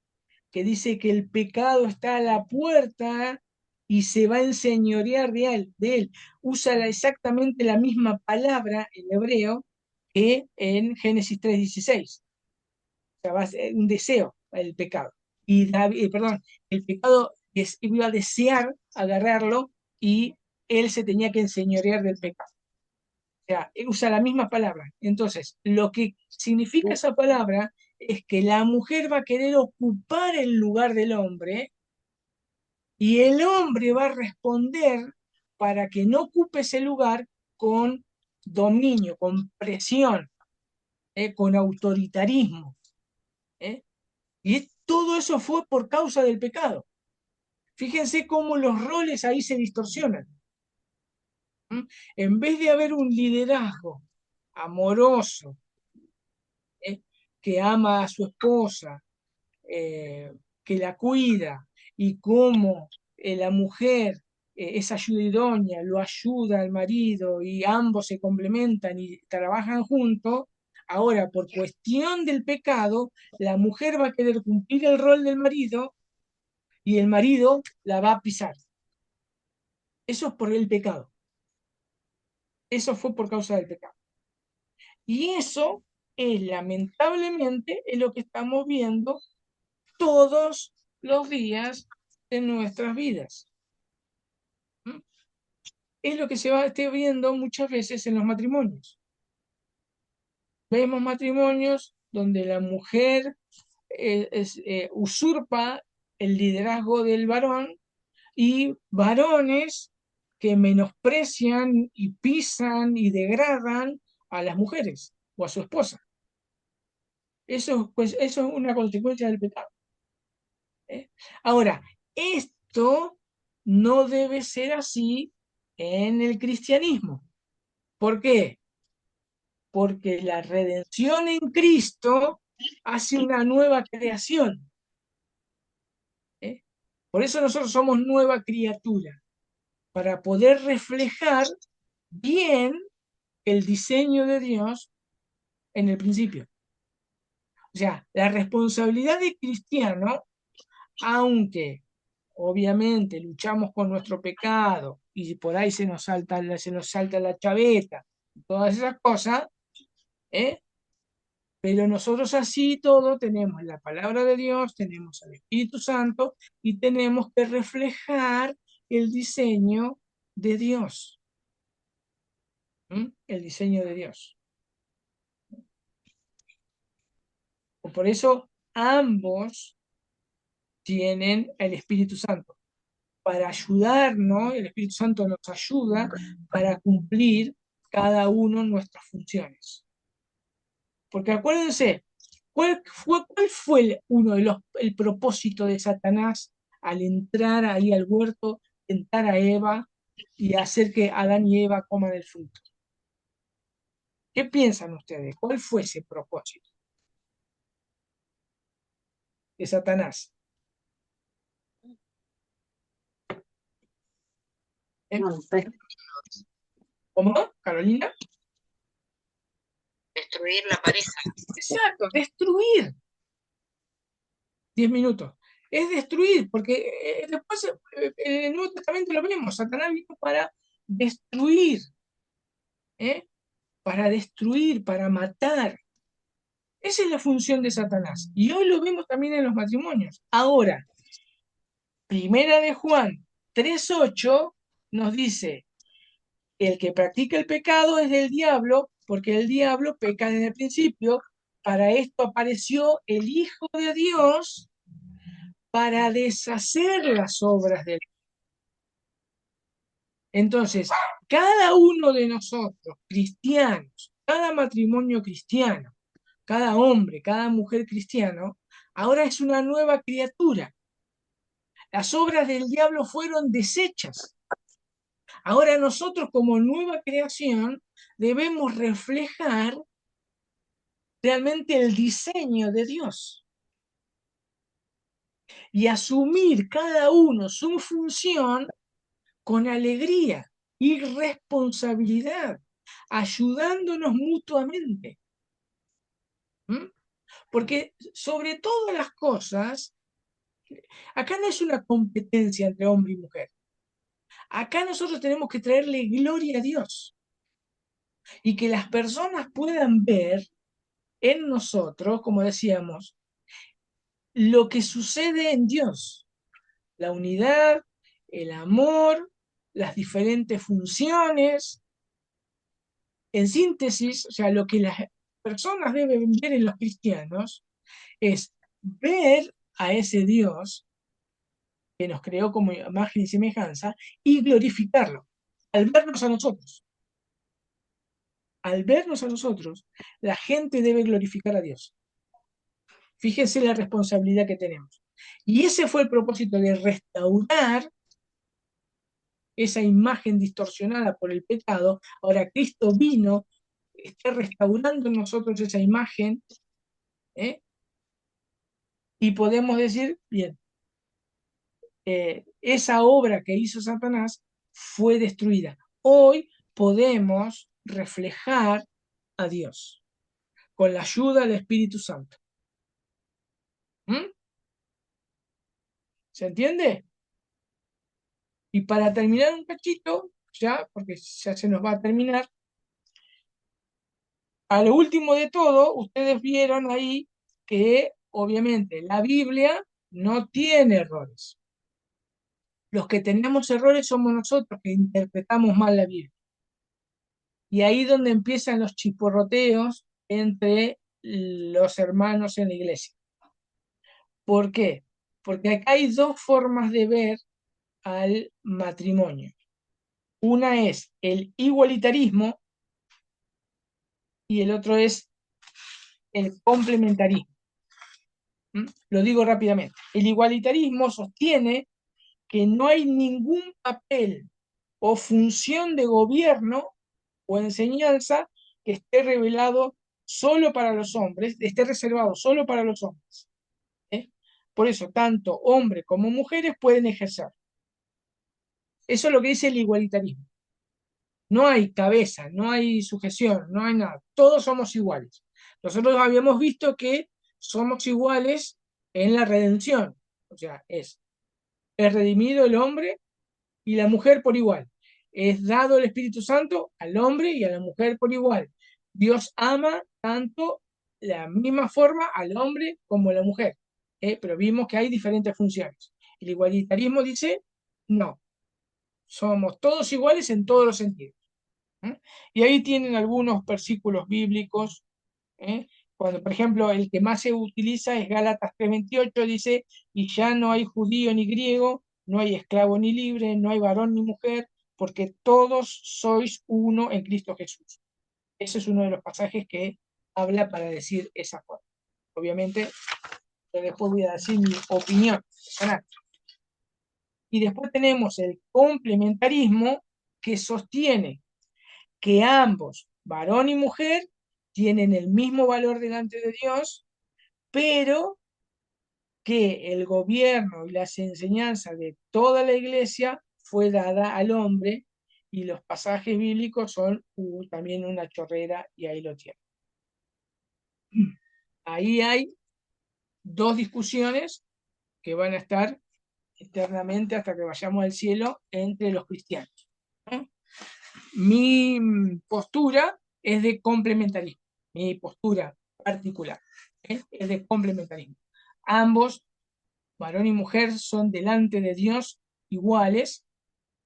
Speaker 1: que dice que el pecado está a la puerta y se va a enseñorear de él. Usa exactamente la misma palabra en hebreo que en Génesis 3:16. O sea, va a ser un deseo, el pecado. Y David, perdón, el pecado iba a desear agarrarlo y él se tenía que enseñorear del pecado. O sea, usa la misma palabra. Entonces, lo que significa esa palabra es que la mujer va a querer ocupar el lugar del hombre y el hombre va a responder para que no ocupe ese lugar con dominio, con presión, con autoritarismo. ¿Eh? Y todo eso fue por causa del pecado. Fíjense cómo los roles ahí se distorsionan. ¿Mm? En vez de haber un liderazgo amoroso, que ama a su esposa, que la cuida, y cómo la mujer es ayuda idónea, lo ayuda al marido y ambos se complementan y trabajan juntos, ahora por cuestión del pecado, la mujer va a querer cumplir el rol del marido y el marido la va a pisar. Eso es por el pecado. Eso fue por causa del pecado. Y eso es lamentablemente es lo que estamos viendo todos los días de nuestras vidas. ¿Mm? Es lo que se va esté viendo muchas veces en los matrimonios. Vemos matrimonios donde la mujer usurpa el liderazgo del varón y varones que menosprecian y pisan y degradan a las mujeres o a su esposa. Eso, pues, eso es una consecuencia del pecado. ¿Eh? Ahora, esto no debe ser así en el cristianismo. ¿Por qué? Porque la redención en Cristo hace una nueva creación. ¿Eh? Por eso nosotros somos nueva criatura, para poder reflejar bien el diseño de Dios en el principio. O sea, la responsabilidad de cristiano, aunque obviamente luchamos con nuestro pecado y por ahí se nos salta la chaveta, todas esas cosas, ¿eh? Pero nosotros así todo tenemos la palabra de Dios, tenemos al Espíritu Santo y tenemos que reflejar el diseño de Dios. ¿Mm? El diseño de Dios. Por eso ambos tienen el Espíritu Santo. Para ayudarnos, el Espíritu Santo nos ayuda para cumplir cada uno nuestras funciones. Porque acuérdense, ¿cuál fue el propósito de Satanás al entrar ahí al huerto, tentar a Eva y hacer que Adán y Eva coman el fruto? ¿Qué piensan ustedes? ¿Cuál fue ese propósito de Satanás? ¿Eh?
Speaker 3: No sé.
Speaker 1: ¿Cómo, Carolina?
Speaker 2: Destruir la pareja.
Speaker 1: Exacto, destruir. 10 minutos. Es destruir, porque después en el Nuevo Testamento lo vemos, Satanás vino para destruir, ¿eh? para destruir, para matar. Esa es la función de Satanás. Y hoy lo vemos también en los matrimonios. Ahora, Primera de Juan 3:8 nos dice, el que practica el pecado es del diablo, porque el diablo peca desde el principio. Para esto apareció el Hijo de Dios para deshacer las obras del. Entonces, cada uno de nosotros, cristianos, cada matrimonio cristiano, cada hombre, cada mujer cristiano, ahora es una nueva criatura. Las obras del diablo fueron deshechas. Ahora nosotros como nueva creación debemos reflejar realmente el diseño de Dios y asumir cada uno su función con alegría y responsabilidad, ayudándonos mutuamente. ¿Mm? Porque sobre todas las cosas, acá no es una competencia entre hombre y mujer. Acá nosotros tenemos que traerle gloria a Dios y que las personas puedan ver en nosotros, como decíamos, lo que sucede en Dios, la unidad, el amor, las diferentes funciones. En síntesis, o sea, lo que las personas deben ver en los cristianos es ver a ese Dios que nos creó como imagen y semejanza y glorificarlo. Al vernos a nosotros, al vernos a nosotros, la gente debe glorificar a Dios. Fíjense la responsabilidad que tenemos. Y ese fue el propósito de restaurar esa imagen distorsionada por el pecado. Ahora Cristo vino, está restaurando en nosotros esa imagen, ¿eh? Y podemos decir, bien, esa obra que hizo Satanás fue destruida. Hoy podemos reflejar a Dios con la ayuda del Espíritu Santo. ¿Mm? ¿Se entiende? Y para terminar un cachito, ya, porque ya se nos va a terminar, a lo último de todo, ustedes vieron ahí que obviamente la Biblia no tiene errores. Los que tenemos errores somos nosotros que interpretamos mal la Biblia. Y ahí es donde empiezan los chisporroteos entre los hermanos en la iglesia. ¿Por qué? Porque acá hay dos formas de ver al matrimonio. Una es el igualitarismo y el otro es el complementarismo. Lo digo rápidamente. El igualitarismo sostiene que no hay ningún papel o función de gobierno o enseñanza que esté revelado solo para los hombres, esté reservado solo para los hombres. ¿Eh? Por eso, tanto hombres como mujeres pueden ejercer. Eso es lo que dice el igualitarismo. No hay cabeza, no hay sujeción, no hay nada. Todos somos iguales. Nosotros habíamos visto que somos iguales en la redención. O sea, es redimido el hombre y la mujer por igual. Es dado el Espíritu Santo al hombre y a la mujer por igual. Dios ama tanto la misma forma al hombre como a la mujer. Pero vimos que hay diferentes funciones. El igualitarismo dice, no, somos todos iguales en todos los sentidos. Y ahí tienen algunos versículos bíblicos. ¿eh? Cuando, por ejemplo, el que más se utiliza es Gálatas 3:28, dice, y ya no hay judío ni griego, no hay esclavo ni libre, no hay varón ni mujer, porque todos sois uno en Cristo Jesús. Ese es uno de los pasajes que habla para decir esa cosa. Obviamente, después voy a decir mi opinión personal. Y después tenemos el complementarismo que sostiene que ambos, varón y mujer, tienen el mismo valor delante de Dios, pero que el gobierno y las enseñanzas de toda la iglesia fue dada al hombre y los pasajes bíblicos son también una chorrera y ahí lo tienen. Ahí hay dos discusiones que van a estar eternamente hasta que vayamos al cielo entre los cristianos. Mi postura es de complementarismo. Mi postura particular es de complementarismo. Ambos, varón y mujer, son delante de Dios iguales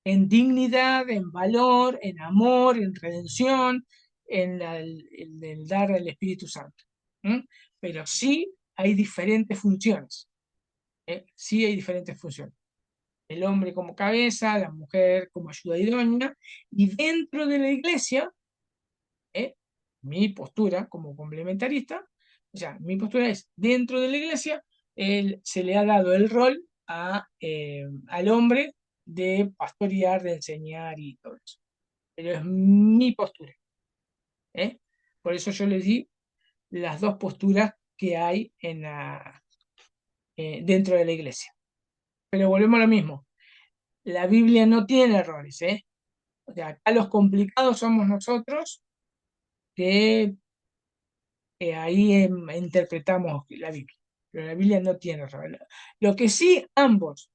Speaker 1: en dignidad, en valor, en amor, en redención, en el dar al Espíritu Santo. ¿Mm? Pero sí hay diferentes funciones. Sí hay diferentes funciones. El hombre como cabeza, la mujer como ayuda idónea, y dentro de la iglesia, mi postura como complementarista, o sea, mi postura es, dentro de la iglesia, se le ha dado el rol al hombre de pastorear, de enseñar y todo eso. Pero es mi postura. ¿eh? Por eso yo les di las dos posturas que hay dentro de la iglesia. Pero volvemos a lo mismo. La Biblia no tiene errores. O sea, acá los complicados somos nosotros que ahí interpretamos la Biblia. Pero la Biblia no tiene errores. Lo que sí ambos,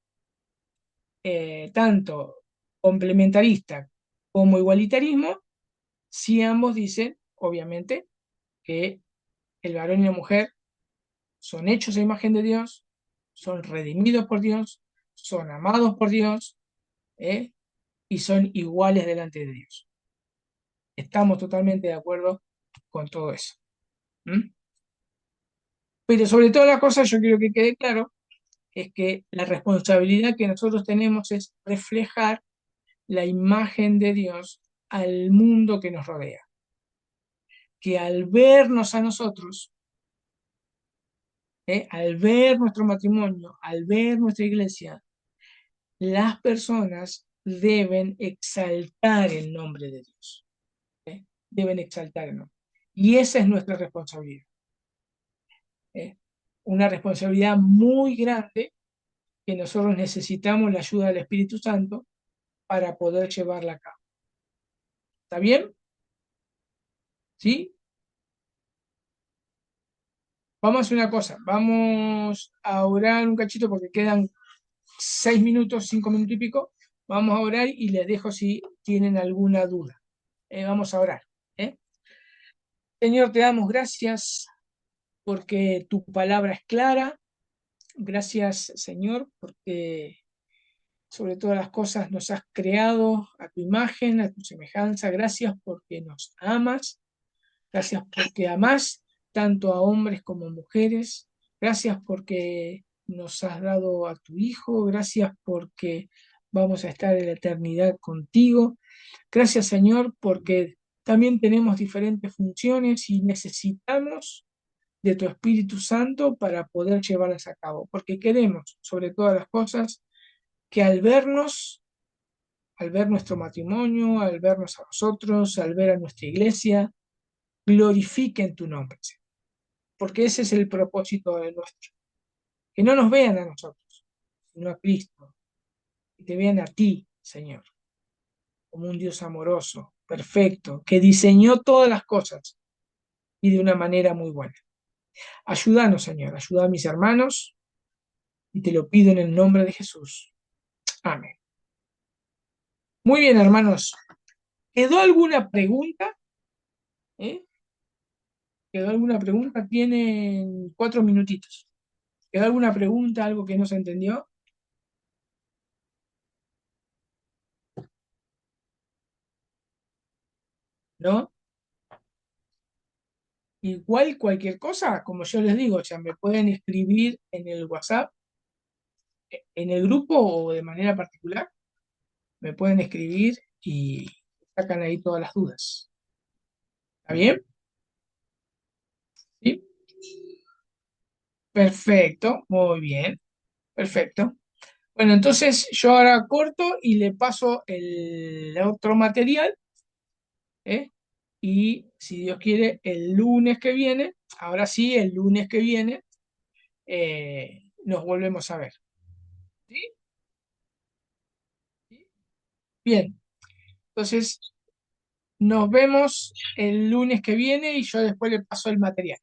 Speaker 1: tanto complementarista como igualitarismo, sí ambos dicen, obviamente, que el varón y la mujer son hechos a imagen de Dios, son redimidos por Dios, son amados por Dios, y son iguales delante de Dios. Estamos totalmente de acuerdo con todo eso. ¿Mm? Pero sobre todas las cosas, yo quiero que quede claro, es que la responsabilidad que nosotros tenemos es reflejar la imagen de Dios al mundo que nos rodea. Que al vernos a nosotros, al ver nuestro matrimonio, al ver nuestra iglesia, las personas deben exaltar el nombre de Dios. Deben exaltar el nombre. Y esa es nuestra responsabilidad. Una responsabilidad muy grande que nosotros necesitamos la ayuda del Espíritu Santo para poder llevarla a cabo. ¿Está bien? ¿Sí? Vamos a hacer una cosa. Vamos a orar un cachito porque quedan 6 minutos, 5 minutos y pico. Vamos a orar y les dejo si tienen alguna duda. Vamos a orar. Señor, te damos gracias porque tu palabra es clara. Gracias, Señor, porque sobre todas las cosas nos has creado a tu imagen, a tu semejanza. Gracias porque nos amas. Gracias porque amás tanto a hombres como a mujeres. Gracias porque nos has dado a tu Hijo. Gracias porque vamos a estar en la eternidad contigo. Gracias, Señor, porque también tenemos diferentes funciones y necesitamos de tu Espíritu Santo para poder llevarlas a cabo, porque queremos, sobre todas las cosas, que al vernos, al ver nuestro matrimonio, al vernos a nosotros, al ver a nuestra iglesia, glorifiquen tu nombre, Señor, porque ese es el propósito de nuestro, que no nos vean a nosotros, sino a Cristo, que te vean a ti, Señor, como un Dios amoroso, perfecto, que diseñó todas las cosas y de una manera muy buena. Ayúdanos, Señor, ayuda a mis hermanos y te lo pido en el nombre de Jesús. Amén. Muy bien, hermanos. ¿Quedó alguna pregunta? ¿Quedó alguna pregunta? Tienen 4 minutitos. ¿Quedó alguna pregunta, algo que no se entendió? ¿No? Igual cualquier cosa, como yo les digo, o sea, me pueden escribir en el WhatsApp, en el grupo o de manera particular, me pueden escribir y sacan ahí todas las dudas. ¿Está bien? ¿Sí? Perfecto, muy bien, perfecto. Bueno, entonces yo ahora corto y le paso el otro material, ¿eh? Y si Dios quiere, el lunes que viene, ahora sí, el lunes que viene, nos volvemos a ver. ¿Sí? ¿Sí? Bien, entonces nos vemos el lunes que viene y yo después le paso el material.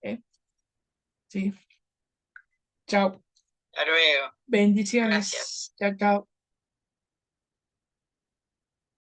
Speaker 1: ¿eh? ¿Sí? Chao.
Speaker 2: Hasta luego.
Speaker 1: Bendiciones.
Speaker 2: Gracias.
Speaker 1: Chao, chao.